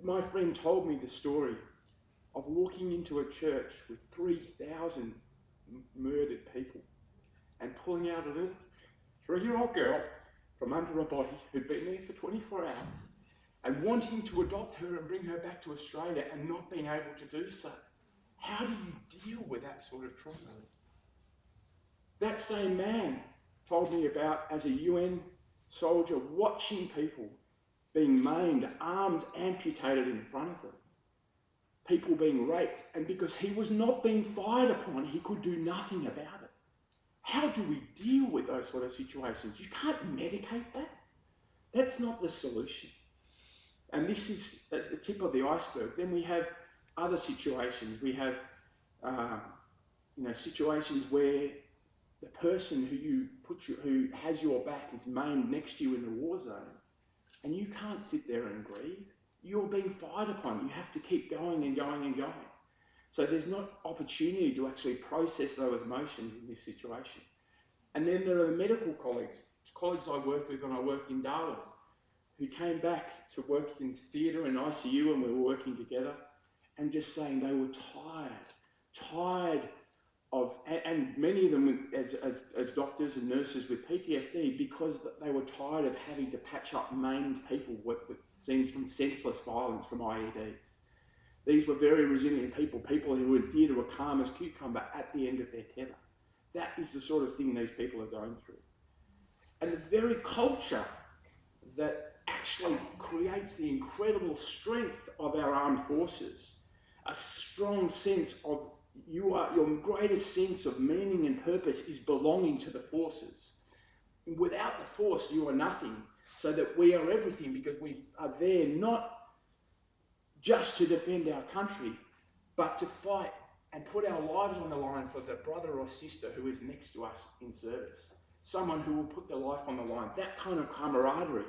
My friend told me the story of walking into a church with 3,000 murdered people and pulling out a little 3-year-old girl from under a body who'd been there for 24 hours and wanting to adopt her and bring her back to Australia and not being able to do so. How do you deal with that sort of trauma? That same man told me about, as a UN soldier, watching people being maimed, arms amputated in front of them, people being raped, and because he was not being fired upon, he could do nothing about it. How do we deal with those sort of situations? You can't medicate that. That's not the solution. And this is at the tip of the iceberg. Then we have other situations. We have situations where the person who has your back is maimed next to you in the war zone, and you can't sit there and grieve. You're being fired upon. You have to keep going and going and going. So there's not opportunity to actually process those emotions in this situation. And then there are the medical colleagues I work with when I worked in Darwin, who came back to work in theatre and ICU, and we were working together, and just saying they were tired of, and many of them as doctors and nurses with PTSD, because they were tired of having to patch up maimed people with scenes from senseless violence from IEDs. These were very resilient people who in theatre were calm as cucumber at the end of their tether. That is the sort of thing these people are going through. And the very culture that actually creates the incredible strength of our armed forces, a strong sense of your greatest sense of meaning and purpose is belonging to the forces. Without the force, you are nothing, so that we are everything, because we are there not just to defend our country, but to fight and put our lives on the line for the brother or sister who is next to us in service. Someone who will put their life on the line. That kind of camaraderie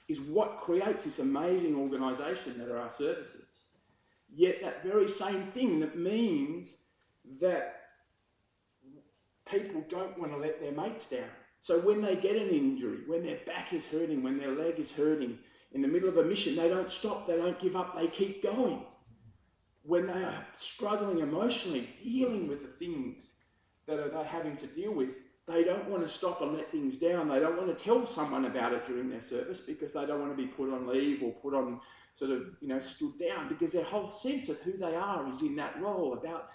is what creates this amazing organisation that are our services. Yet that very same thing that means that people don't want to let their mates down. So when they get an injury, when their back is hurting, when their leg is hurting, in the middle of a mission, they don't stop, they don't give up, they keep going. When they are struggling emotionally, dealing with the things that they're having to deal with, they don't want to stop and let things down. They don't want to tell someone about it during their service because they don't want to be put on leave or put on sort of, stood down, because their whole sense of who they are is in that role about,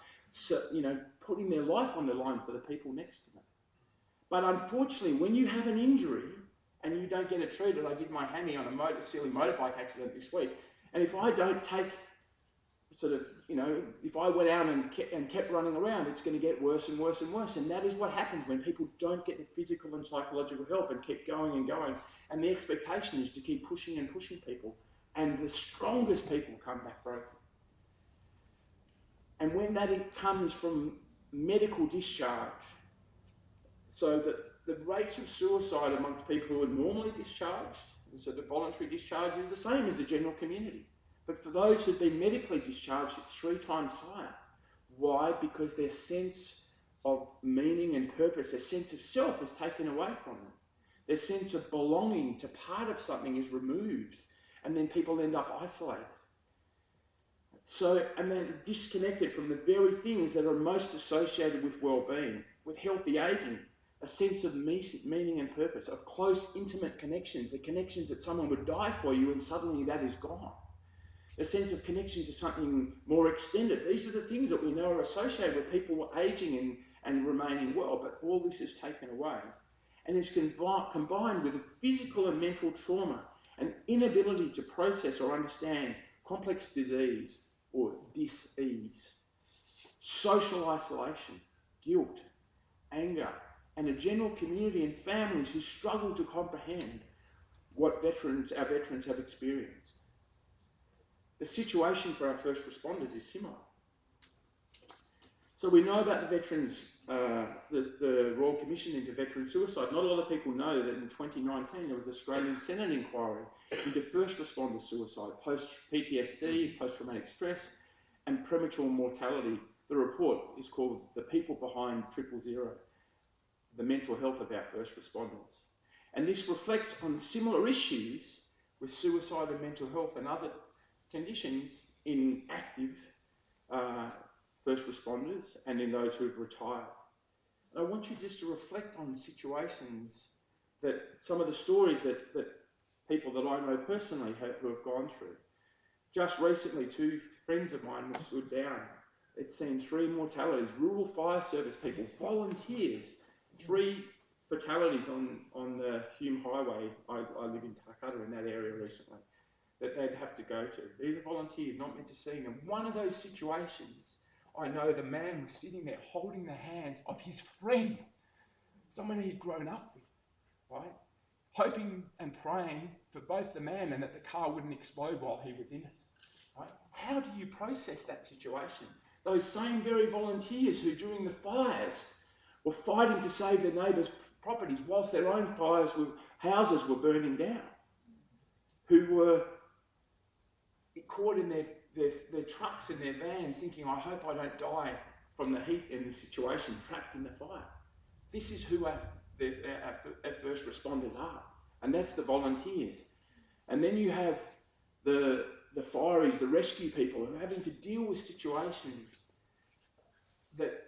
putting their life on the line for the people next to them. But unfortunately, when you have an injury and you don't get it treated, I did my hammy on a silly motorbike accident this week, and if I don't take if I went out and kept running around, it's going to get worse and worse and worse. And that is what happens when people don't get the physical and psychological help and keep going and going. And the expectation is to keep pushing and pushing people. And the strongest people come back broken. And when that comes from medical discharge, so that the rates of suicide amongst people who are normally discharged, so the voluntary discharge, is the same as the general community. But for those who've been medically discharged, it's 3 times higher. Why? Because their sense of meaning and purpose, their sense of self is taken away from them. Their sense of belonging to part of something is removed, and then people end up isolated. And they're disconnected from the very things that are most associated with well-being, with healthy aging, a sense of meaning and purpose, of close, intimate connections, the connections that someone would die for you and suddenly that is gone. A sense of connection to something more extended. These are the things that we know are associated with people aging and remaining well, but all this is taken away. And is combined with a physical and mental trauma, an inability to process or understand complex disease or dis-ease, social isolation, guilt, anger, and a general community and families who struggle to comprehend what our veterans have experienced. The situation for our first responders is similar. So we know about the veterans, the Royal Commission into Veteran Suicide. Not a lot of people know that in 2019 there was an Australian Senate inquiry into first responder suicide, post-PTSD, post-traumatic stress, and premature mortality. The report is called The People Behind 000, the mental health of our first responders. And this reflects on similar issues with suicide and mental health and other conditions in active first responders and in those who have retired. And I want you just to reflect on situations that some of the stories that people that I know personally who have gone through. Just recently, 2 friends of mine were stood down. It's seen 3 mortalities, rural fire service people, volunteers, 3 fatalities on the Hume Highway. I live in Calcutta in that area recently, that they'd have to go to. These are volunteers not meant to see them. One of those situations, I know the man was sitting there holding the hands of his friend, someone he'd grown up with, right? Hoping and praying for both the man and that the car wouldn't explode while he was in it, right? How do you process that situation? Those same very volunteers who during the fires were fighting to save their neighbours' properties whilst their own houses were burning down, who were caught in their trucks and their vans thinking, I hope I don't die from the heat in this situation, trapped in the fire. This is who our first responders are, and that's the volunteers. And then you have the fireys, the rescue people, who are having to deal with situations that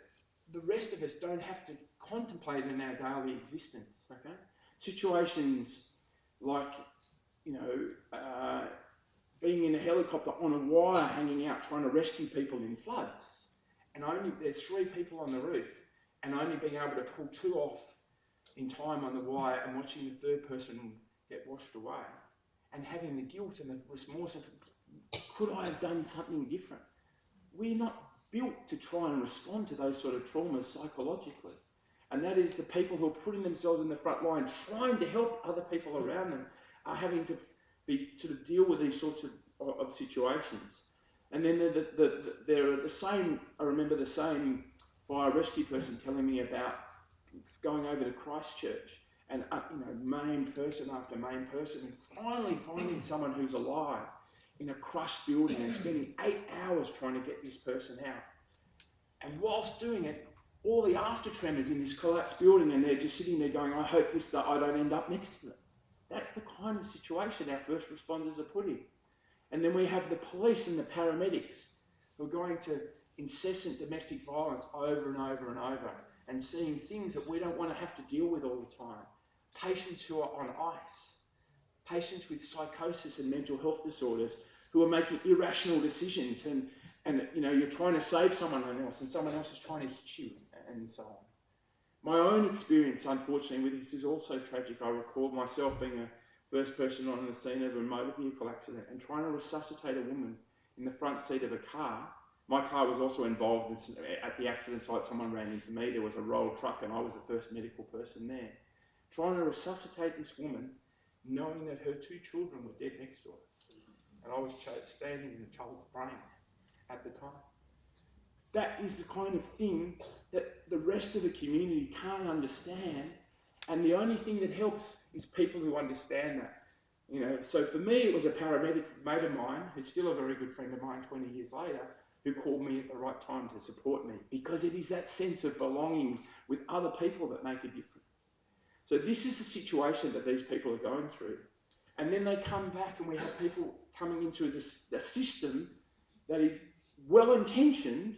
the rest of us don't have to contemplate in our daily existence, okay? Situations like, being in a helicopter on a wire hanging out trying to rescue people in floods, and there's 3 people on the roof, and only being able to pull 2 off in time on the wire and watching the 3rd person get washed away, and having the guilt and the remorse of, could I have done something different? We're not built to try and respond to those sort of traumas psychologically. And that is the people who are putting themselves in the front line, trying to help other people around them, are having to deal with these sorts of situations. And then there are the same, I remember the same fire rescue person telling me about going over to Christchurch and, main person after main person, and finally finding someone who's alive in a crushed building and spending 8 hours trying to get this person out. And whilst doing it, all the after tremors in this collapsed building, and they're just sitting there going, I hope that I don't end up next to them. That's the kind of situation our first responders are put in. And then we have the police and the paramedics who are going to incessant domestic violence over and over and over, and seeing things that we don't want to have to deal with all the time. Patients who are on ice, patients with psychosis and mental health disorders who are making irrational decisions, and you're trying to save someone else and someone else is trying to hit you, and so on. My own experience, unfortunately, with this is also tragic. I recall myself being a first person on the scene of a motor vehicle accident and trying to resuscitate a woman in the front seat of a car. My car was also involved at the accident site. Someone ran into me. There was a rolled truck and I was the first medical person there. Trying to resuscitate this woman, knowing that her 2 children were dead next to us. And I was standing in the child's brain at the time. That is the kind of thing that the rest of the community can't understand, and the only thing that helps is people who understand that. So for me, it was a paramedic mate of mine, who's still a very good friend of mine 20 years later, who called me at the right time to support me, because it is that sense of belonging with other people that make a difference. So this is the situation that these people are going through. And then they come back and we have people coming into the system that is well-intentioned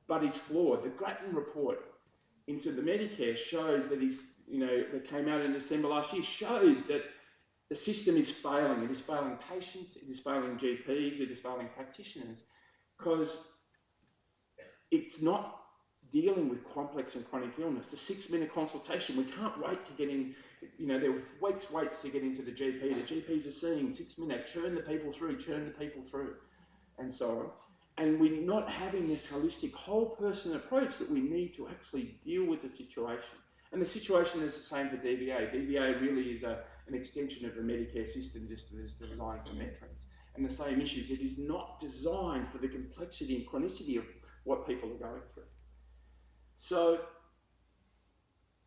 but is flawed. The Grattan report into the Medicare shows that that came out in December last year, showed that the system is failing. It is failing patients, it is failing GPs, it is failing practitioners, because it's not dealing with complex and chronic illness. The 6-minute consultation, we can't wait to get in. There were weeks waits to get into the GP. The GPs are seeing 6 minutes, churn the people through, and so on. And we're not having this holistic whole person approach that we need to actually deal with the situation. And the situation is the same for DVA. DVA really is an extension of the Medicare system, just as designed for veterans. And the same issues. It is not designed for the complexity and chronicity of what people are going through. So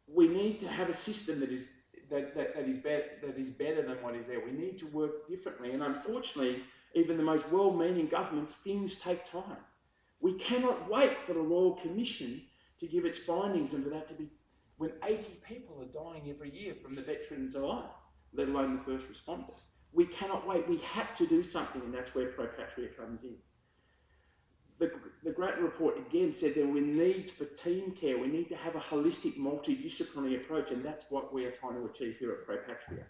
we need to have a system that is better than what is there. We need to work differently. And unfortunately, even the most well-meaning governments, things take time. We cannot wait for the Royal Commission to give its findings and for that to be, when 80 people are dying every year from the veterans alone, let alone the first responders. We cannot wait. We have to do something, and that's where Patria comes in. The Grattan report again said there were needs for team care. We need to have a holistic, multidisciplinary approach, and that's what we are trying to achieve here at Patria.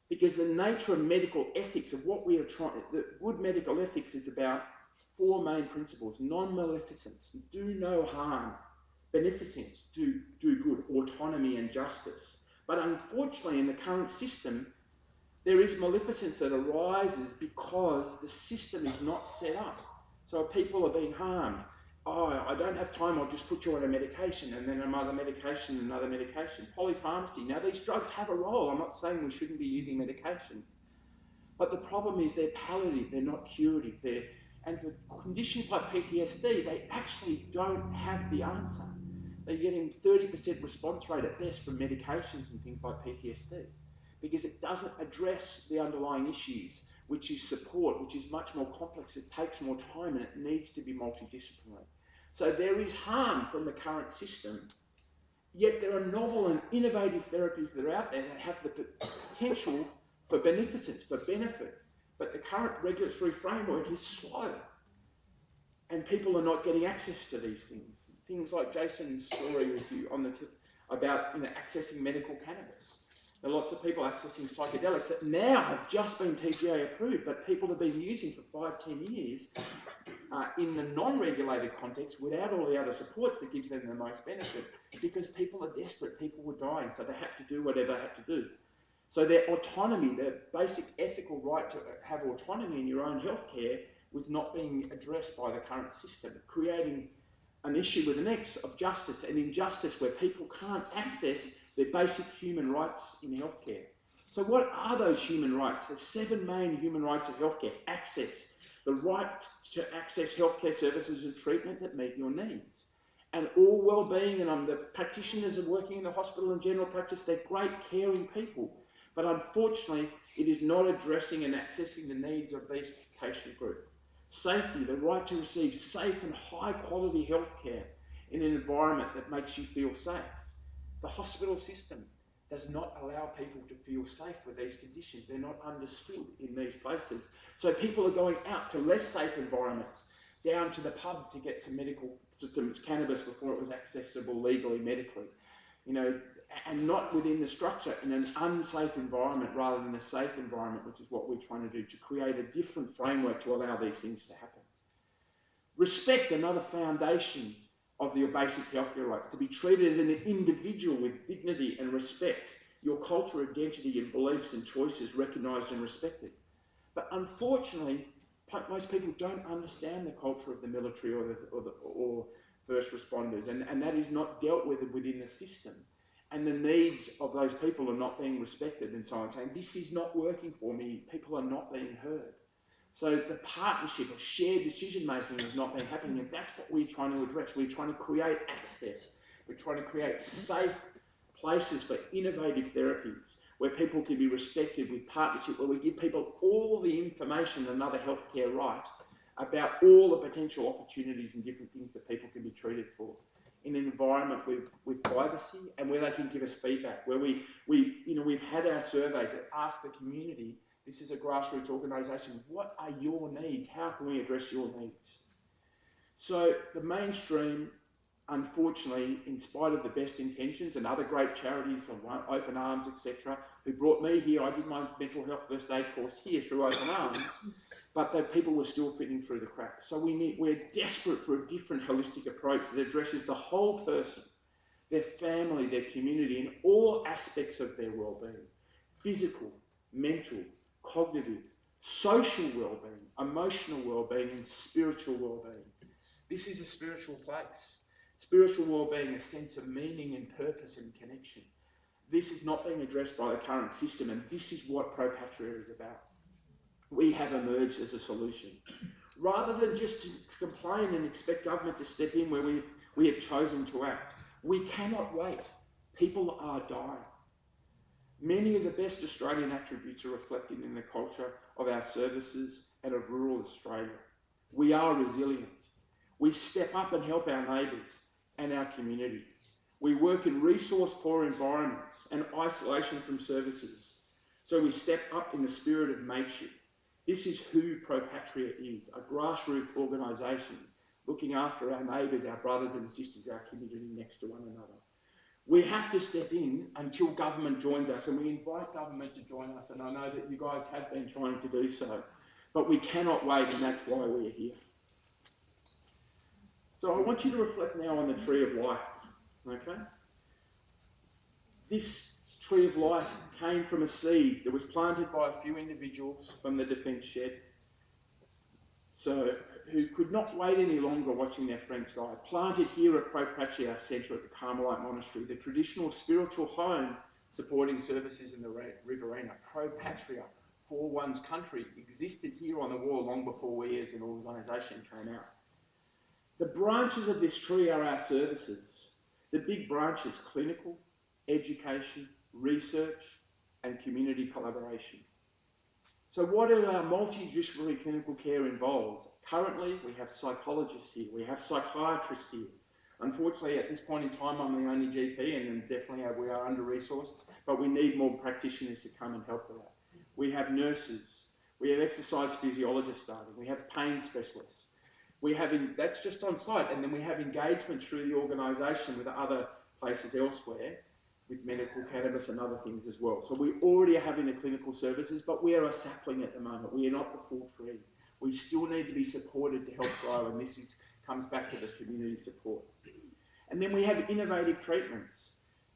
Because the nature of medical ethics, of what we are trying, the good medical ethics is about 4 main principles: non-maleficence, do no harm; beneficence, do good; autonomy and justice. But unfortunately, in the current system, there is maleficence that arises because the system is not set up. So people are being harmed. Oh, I don't have time, I'll just put you on a medication, and then another medication, another medication. Polypharmacy. Now, these drugs have a role. I'm not saying we shouldn't be using medication. But the problem is they're palliative, they're not curative. And for conditions like PTSD, they actually don't have the answer. They're getting 30% response rate at best from medications and things like PTSD, because it doesn't address the underlying issues, which is support, which is much more complex, it takes more time, and it needs to be multidisciplinary. So there is harm from the current system, yet there are novel and innovative therapies that are out there that have the potential for beneficence, for benefit. But the current regulatory framework is slow, and people are not getting access to these things. Things like Jason's story with you about accessing medical cannabis. There are lots of people accessing psychedelics that now have just been TGA approved, but people have been using for 5-10 years in the non-regulated context without all the other supports that gives them the most benefit, because people are desperate, people were dying, so they had to do whatever they had to do. So their autonomy, their basic ethical right to have autonomy in your own healthcare, was not being addressed by the current system, creating an issue with an X of justice and injustice where people can't access their basic human rights in healthcare. So what are those human rights? The 7 main human rights of healthcare: access, the right to access healthcare services and treatment that meet your needs. And all well-being, and the practitioners are working in the hospital and general practice, they're great caring people. But unfortunately, it is not addressing and accessing the needs of these patient groups. Safety, the right to receive safe and high-quality healthcare in an environment that makes you feel safe. The hospital system does not allow people to feel safe with these conditions. They're not understood in these places. So people are going out to less safe environments, down to the pub to get some medical systems, cannabis before it was accessible legally, medically, you know, and not within the structure, in an unsafe environment rather than a safe environment, which is what we're trying to do, to create a different framework to allow these things to happen. Respect, another foundation of your basic healthcare rights, to be treated as an individual with dignity and respect, your culture, identity and beliefs and choices recognised and respected. But unfortunately, most people don't understand the culture of the military or first responders, and that is not dealt with within the system. And the needs of those people are not being respected, and so on, saying, this is not working for me, people are not being heard. So the partnership of shared decision making is not being happening, and that's what we're trying to address. We're trying to create access. We're trying to create safe places for innovative therapies, where people can be respected with partnership, where we give people all the information, another healthcare right, about all the potential opportunities and different things that people can be treated for, in an environment with privacy, and where they can give us feedback, where we've had our surveys that ask the community, this is a grassroots organisation, what are your needs? How can we address your needs? So the mainstream, unfortunately, in spite of the best intentions and other great charities like Open Arms, etc., who brought me here, I did my mental health first aid course here through Open Arms, but the people were still fitting through the cracks. So we're desperate for a different holistic approach that addresses the whole person, their family, their community, in all aspects of their well-being: physical, mental, cognitive, social well-being, emotional well-being, and spiritual well-being. This is a spiritual place. Spiritual well-being, a sense of meaning and purpose and connection. This is not being addressed by the current system, and this is what Pro Patria is about. We have emerged as a solution. Rather than just to complain and expect government to step in where we have chosen to act, we cannot wait. People are dying. Many of the best Australian attributes are reflected in the culture of our services and of rural Australia. We are resilient. We step up and help our neighbours and our community. We work in resource-poor environments and isolation from services. So we step up in the spirit of mateship. This is who Pro Patria is, a grassroots organisation looking after our neighbours, our brothers and sisters, our community next to one another. We have to step in until government joins us, and we invite government to join us, and I know that you guys have been trying to do so, but we cannot wait, and that's why we're here. So I want you to reflect now on the tree of life, okay? This tree of life came from a seed that was planted by a few individuals from the defence shed, so who could not wait any longer watching their friends die. Planted here at Pro Patria Centre at the Carmelite Monastery, the traditional spiritual home supporting services in the Riverina. Pro Patria, for one's country, existed here on the wall long before we as an organisation came out. The branches of this tree are our services. The big branches: clinical, education, research, and community collaboration. So what do our multidisciplinary clinical care involves? Currently, we have psychologists here, we have psychiatrists here. Unfortunately, at this point in time, I'm the only GP, and definitely we are under-resourced, but we need more practitioners to come and help with that. We have nurses, we have exercise physiologists starting, we have pain specialists. We have, that's just on site, and then we have engagement through the organisation with other places elsewhere, with medical cannabis and other things as well. So we already are having the clinical services, but we are a sapling at the moment. We are not the full tree. We still need to be supported to help grow, and this comes back to the community support. And then we have innovative treatments.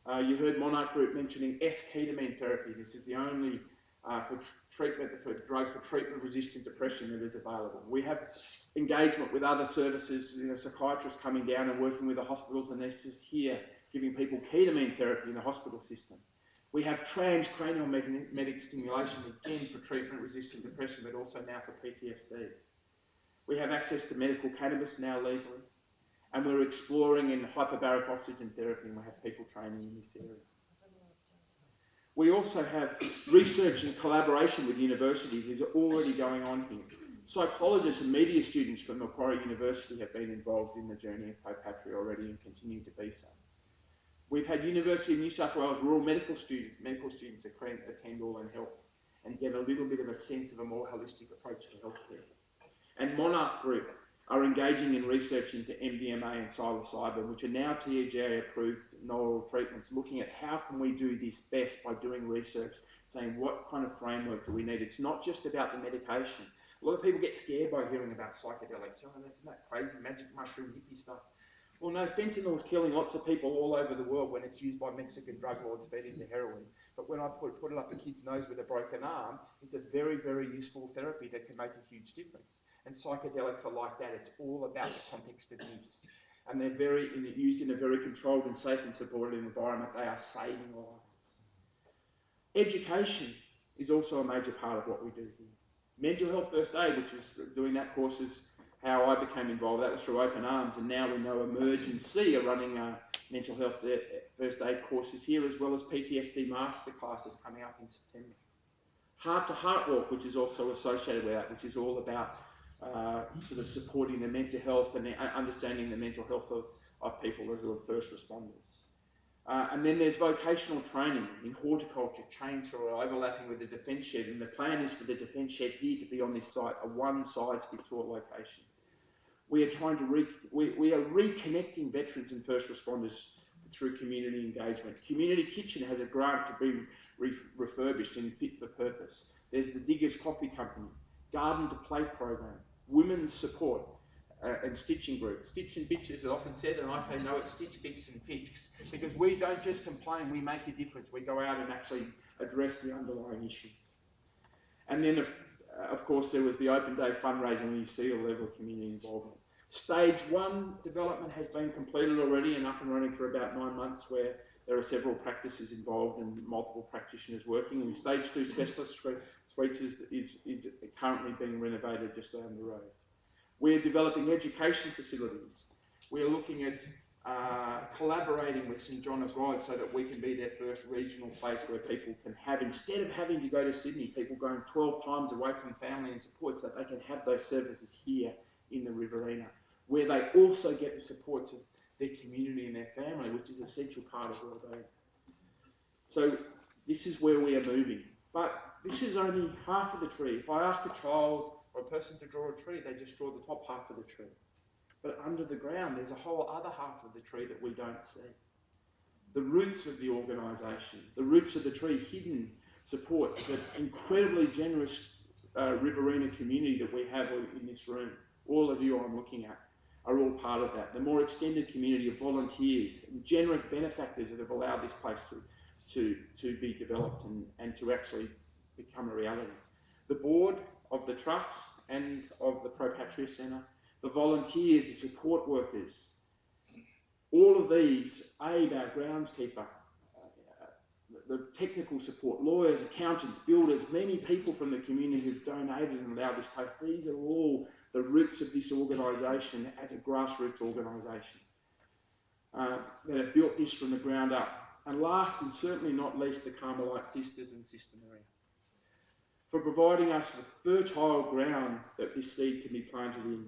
You heard Monarch Group mentioning S-ketamine therapy. This is the only drug for treatment-resistant depression that is available. We have engagement with other services, psychiatrists coming down and working with the hospitals and nurses here, giving people ketamine therapy in the hospital system. We have transcranial magnetic stimulation, again for treatment-resistant depression, but also now for PTSD. We have access to medical cannabis now legally, and we're exploring in hyperbaric oxygen therapy, and we have people training in this area. We also have research and collaboration with universities is already going on here. Psychologists and media students from Macquarie University have been involved in the journey of Patria already and continue to be so. We've had University of New South Wales rural medical students attend All in Health and get a little bit of a sense of a more holistic approach to healthcare. And Monarch Group are engaging in research into MDMA and psilocybin, which are now TGA approved novel treatments, looking at how can we do this best by doing research, saying what kind of framework do we need. It's not just about the medication. A lot of people get scared by hearing about psychedelics. Oh, that's that crazy magic mushroom hippie stuff. Well, no, fentanyl is killing lots of people all over the world when it's used by Mexican drug lords fed into heroin. But when I put it up a kid's nose with a broken arm, it's a very, very useful therapy that can make a huge difference. And psychedelics are like that. It's all about the context of use. And they're used in a very controlled and safe and supported environment. They are saving lives. Education is also a major part of what we do here. Mental health first aid, which is doing that course, is how I became involved. That was through Open Arms, and now we know Emerge and C are running mental health first aid courses here, as well as PTSD master classes coming up in September. Heart to Heart Walk, which is also associated with that, which is all about sort of supporting the mental health and understanding the mental health of people who are first responders. And then there's vocational training in horticulture, chainsaw, overlapping with the defence shed, and the plan is for the defence shed here to be on this site, a one-size-fits-all location. We are trying to we are reconnecting veterans and first responders through community engagement. Community Kitchen has a grant to be refurbished and fit for purpose. There's the Diggers Coffee Company, Garden to Play program, women's support, and stitching group. Stitch and bitch is often said, and I say no, it's stitch, bits and fix, because we don't just complain, we make a difference. We go out and actually address the underlying issues. And then, of course, there was the Open Day fundraising, and you see a level of community involvement. Stage 1 development has been completed already and up and running for about 9 months, where there are several practices involved and multiple practitioners working. And Stage 2 specialist suites is currently being renovated just down the road. We're developing education facilities. We're looking at collaborating with St John of God so that we can be their first regional place where people can have, instead of having to go to Sydney, people going 12 times away from family and support, so that they can have those services here in the Riverina, where they also get the supports of their community and their family, which is an essential part of well-being. So this is where we are moving. But this is only half of the tree. If I ask a child or a person to draw a tree, they just draw the top half of the tree. But under the ground, there's a whole other half of the tree that we don't see. The roots of the organisation, the roots of the tree, hidden supports, the incredibly generous Riverina community that we have in this room, all of you I'm looking at, are all part of that. The more extended community of volunteers and generous benefactors that have allowed this place to be developed and to actually become a reality. The board of the trust and of the Pro Patria Centre, the volunteers, the support workers, all of these, Abe, our groundskeeper, the technical support, lawyers, accountants, builders, many people from the community who've donated and allowed this place, these are all the roots of this organisation as a grassroots organisation that have built this from the ground up. And last and certainly not least, the Carmelite sisters and Sister Maria, for providing us with fertile ground that this seed can be planted in,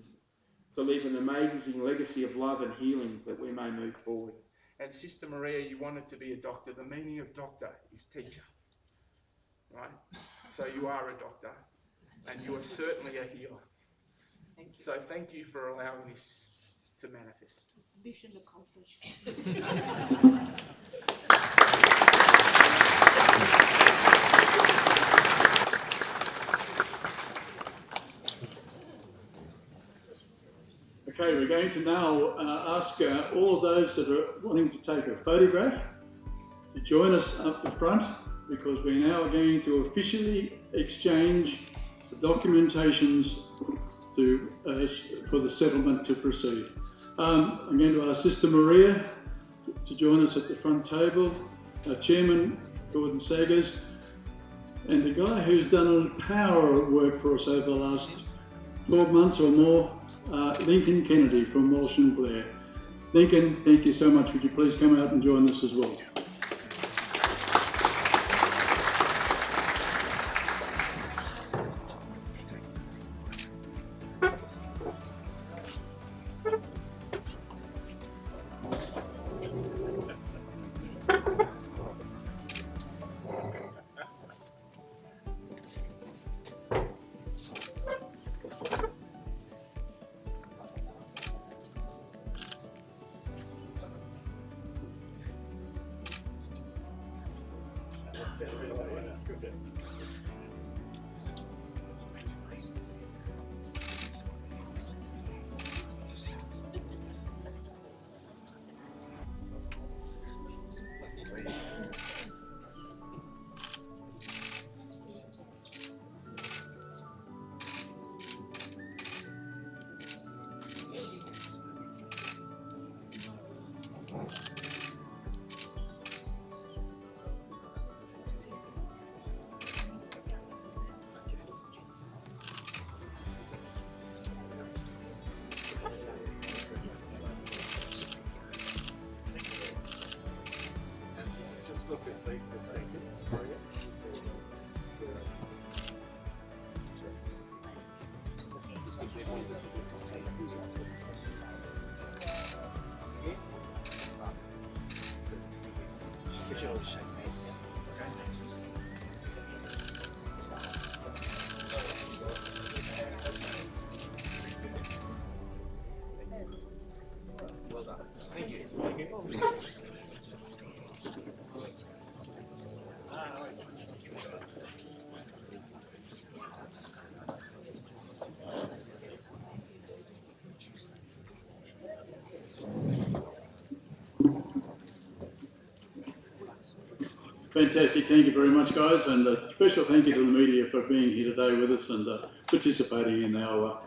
to leave an amazing legacy of love and healing that we may move forward. And Sister Maria, you wanted to be a doctor. The meaning of doctor is teacher, right? So you are a doctor, and you are certainly a healer. Thank you. So thank you for allowing this to manifest. Mission accomplished. Okay, we're going to now ask all of those that are wanting to take a photograph to join us up the front, because we now are going to officially exchange the documentations for the settlement to proceed. I'm going to ask Sister Maria to join us at the front table, our chairman, Gordon Saggers, and the guy who's done a power of work for us over the last 12 months or more, Lincoln Kennedy from Walsh and Blair. Lincoln, thank you so much. Would you please come out and join us as well? Fantastic, thank you very much, guys, and a special thank you to the media for being here today with us and participating in our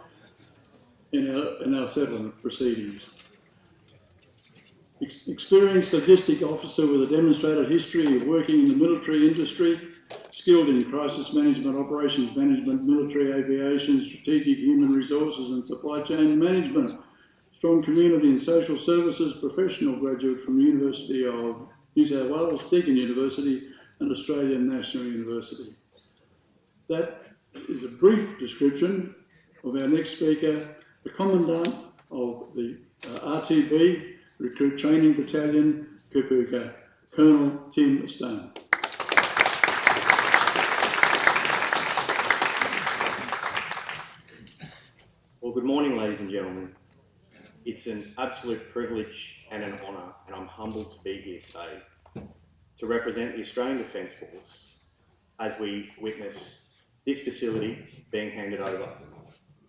settlement proceedings. Experienced logistic officer with a demonstrated history of working in the military industry, skilled in crisis management, operations management, military aviation, strategic human resources and supply chain management. Strong community and social services professional graduate from the University of New South Wales, Deakin University and Australian National University. That is a brief description of our next speaker, the Commandant of the RTB, Recruit Training Battalion, Kapuka, Colonel Tim Stone. Well, good morning, ladies and gentlemen. It's an absolute privilege and an honour, and I'm humbled to be here today to represent the Australian Defence Force as we witness this facility being handed over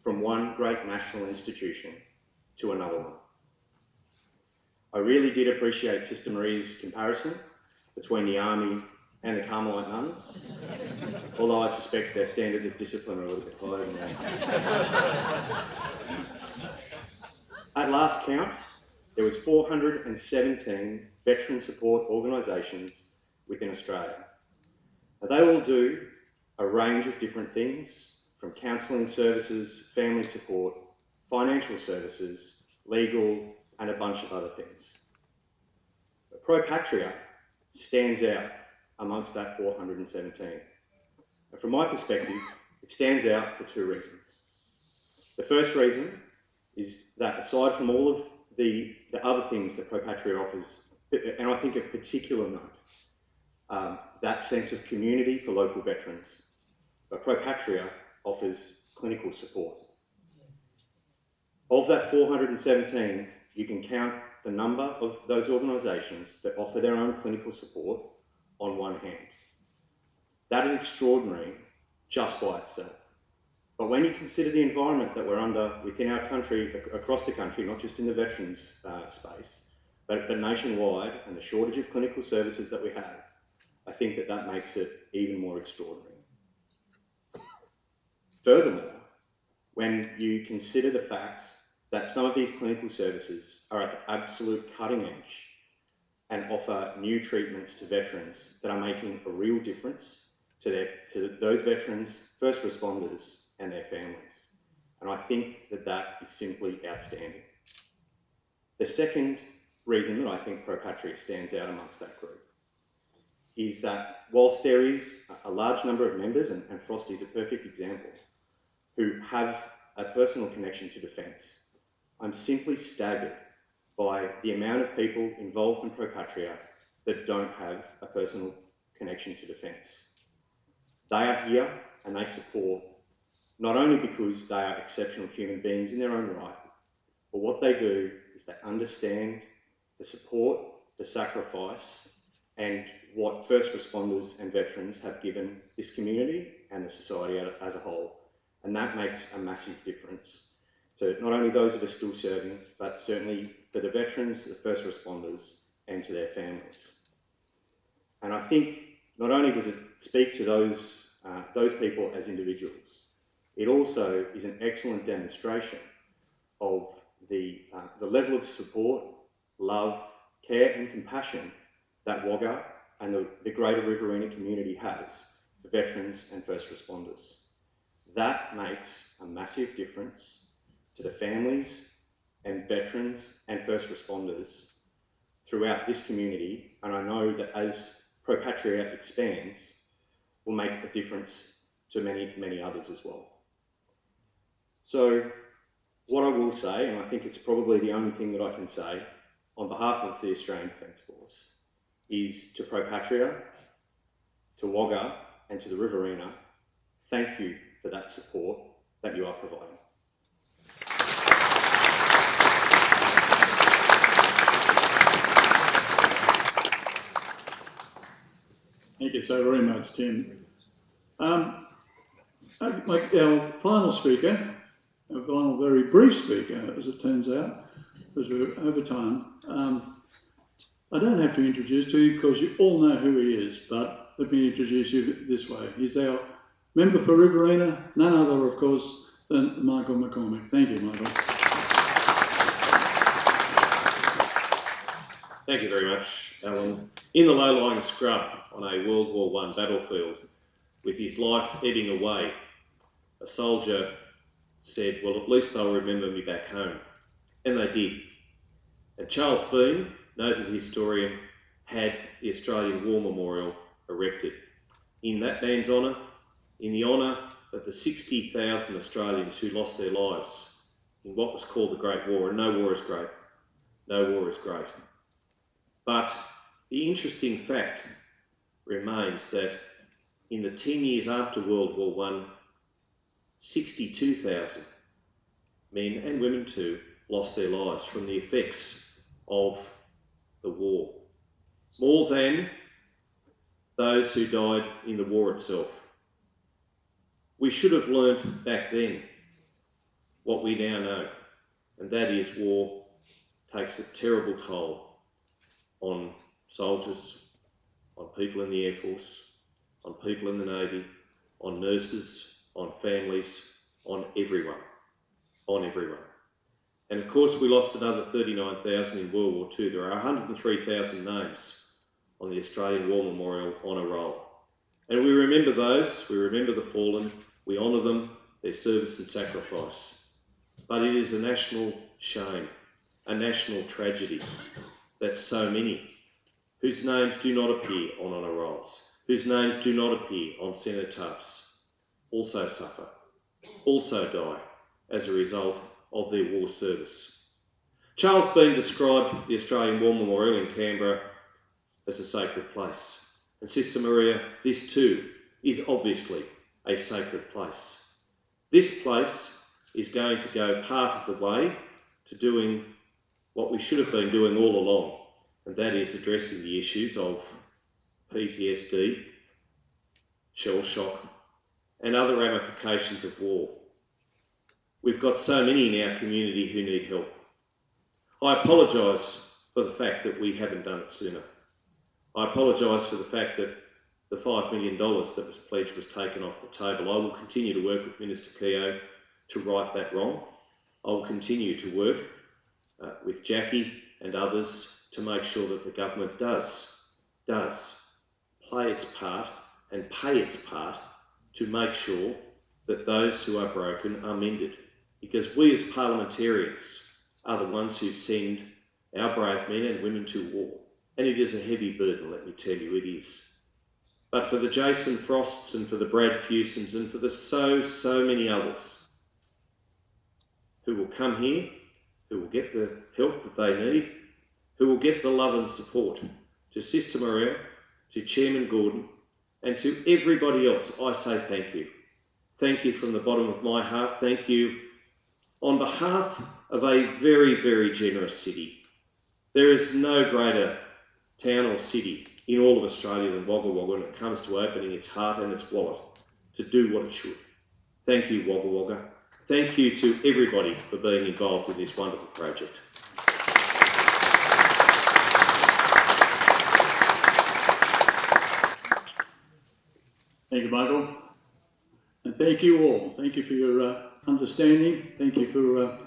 from one great national institution to another one. I really did appreciate Sister Marie's comparison between the Army and the Carmelite nuns, although I suspect their standards of discipline are a little bit higher than that. At last count, there was 417 veteran support organisations within Australia. Now, they all do a range of different things, from counselling services, family support, financial services, legal, and a bunch of other things. But Pro Patria stands out amongst that 417. And from my perspective, it stands out for two reasons. The first reason is that aside from all of the other things that Pro Patria offers, and I think of particular note, that sense of community for local veterans, but Pro Patria offers clinical support. Of that 417, you can count the number of those organisations that offer their own clinical support on one hand. That is extraordinary just by itself. But when you consider the environment that we're under within our country, across the country, not just in the veterans space, but nationwide, and the shortage of clinical services that we have, I think that that makes it even more extraordinary. Furthermore, when you consider the fact that some of these clinical services are at the absolute cutting edge and offer new treatments to veterans that are making a real difference to those veterans, first responders, and their families. And I think that that is simply outstanding. The second reason that I think Pro Patria stands out amongst that group is that whilst there is a large number of members, and Frosty is a perfect example, who have a personal connection to defence, I'm simply staggered by the amount of people involved in Pro Patria that don't have a personal connection to defence. They are here and they support not only because they are exceptional human beings in their own right, but what they do is they understand the support, the sacrifice, and what first responders and veterans have given this community and the society as a whole. And that makes a massive difference to not only those that are still serving, but certainly for the veterans, the first responders, and to their families. And I think not only does it speak to those people as individuals, it also is an excellent demonstration of the level of support, love, care and compassion that Wagga and the greater Riverina community has for veterans and first responders. That makes a massive difference to the families and veterans and first responders throughout this community, and I know that as Pro Patria expands, will make a difference to many, many others as well. So what I will say, and I think it's probably the only thing that I can say on behalf of the Australian Defence Force, is to Pro Patria, to Wagga and to the Riverina, thank you for that support that you are providing. Thank you so very much, Tim. Like our final speaker, our final very brief speaker, as it turns out, because we're over time. I don't have to introduce to you because you all know who he is, but let me introduce you this way. He's our member for Riverina, none other, of course, than Michael McCormack. Thank you, Michael. Thank you very much, Alan. In the low-lying scrub on a World War I battlefield, with his life ebbing away, a soldier said, well, at least they'll remember me back home. And they did. And Charles Bean, noted historian, had the Australian War Memorial erected. In that man's honour, in the honour of the 60,000 Australians who lost their lives in what was called the Great War, and no war is great. No war is great. But the interesting fact remains that in the 10 years after World War I, 62,000 men and women too lost their lives from the effects of the war. More than those who died in the war itself. We should have learnt back then what we now know, and that is war takes a terrible toll on soldiers, on people in the Air Force, on people in the Navy, on nurses, on families, on everyone. On everyone. And of course we lost another 39,000 in World War II. There are 103,000 names on the Australian War Memorial honour roll. And we remember those, we remember the fallen, we honour them, their service and sacrifice. But it is a national shame, a national tragedy that so many whose names do not appear on honour rolls, whose names do not appear on cenotaphs, also suffer, also die as a result of their war service. Charles Bean described the Australian War Memorial in Canberra as a sacred place. And Sister Maria, this too is obviously a sacred place. This place is going to go part of the way to doing what we should have been doing all along, and that is addressing the issues of PTSD, shell shock, and other ramifications of war. We've got so many in our community who need help. I apologise for the fact that we haven't done it sooner. I apologise for the fact that the $5 million that was pledged was taken off the table. I will continue to work with Minister Keogh to right that wrong. I will continue to work with Jackie and others to make sure that the government does play its part and pay its part to make sure that those who are broken are mended. because we as parliamentarians are the ones who send our brave men and women to war. And it is a heavy burden, let me tell you, it is. But for the Jason Frosts and for the Brad Fewsons and for the so many others who will come here, who will get the help that they need, who will get the love and support, to Sister Maria, to Chairman Gordon, and to everybody else, I say thank you. Thank you from the bottom of my heart. Thank you on behalf of a very, very generous city. There is no greater town or city in all of Australia than Wagga Wagga when it comes to opening its heart and its wallet to do what it should. Thank you, Wagga Wagga. Thank you to everybody for being involved in this wonderful project. Thank you, Michael. And thank you all. Thank you for your understanding. Thank you for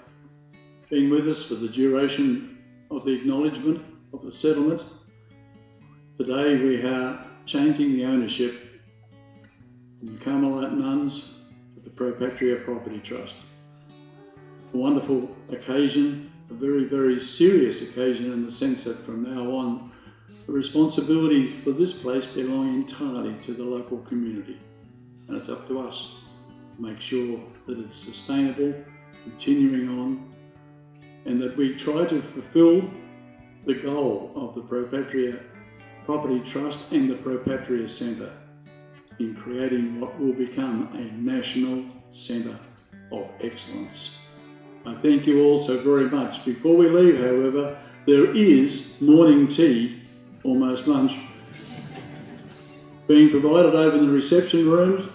being with us for the duration of the acknowledgement of the settlement. Today we are changing the ownership from the Carmelite nuns to the Pro Patria Property Trust. A wonderful occasion, a very, very serious occasion in the sense that from now on, the responsibility for this place belongs entirely to the local community. And it's up to us to make sure that it's sustainable, continuing on, and that we try to fulfil the goal of the Pro Patria Property Trust and the Pro Patria Centre in creating what will become a national centre of excellence. I thank you all so very much. Before we leave, however, there is morning tea, almost lunch, being provided over in the reception rooms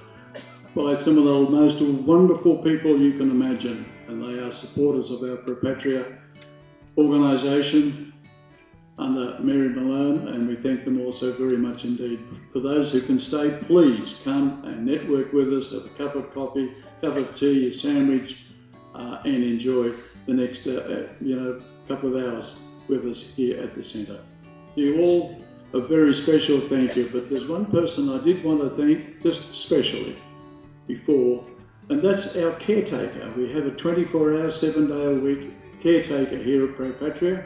by some of the most wonderful people you can imagine, and they are supporters of our Pro Patria organisation under Mary Malone, and we thank them all so very much indeed. For those who can stay, please come and network with us, have a cup of coffee, cup of tea, a sandwich, and enjoy the next couple of hours with us here at the centre. You all, a very special thank you, but there's one person I did want to thank just especially before, and that's our caretaker. We have a 24-hour, 7-day-a-week caretaker here at Pro Patria,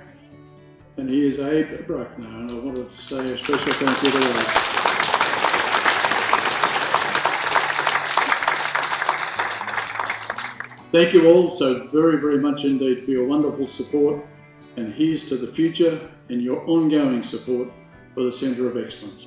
and he is Abe Bruckner, and I wanted to say a special thank you to Abe. Thank you all so very, very much indeed for your wonderful support, and here's to the future and your ongoing support for the Centre of Excellence.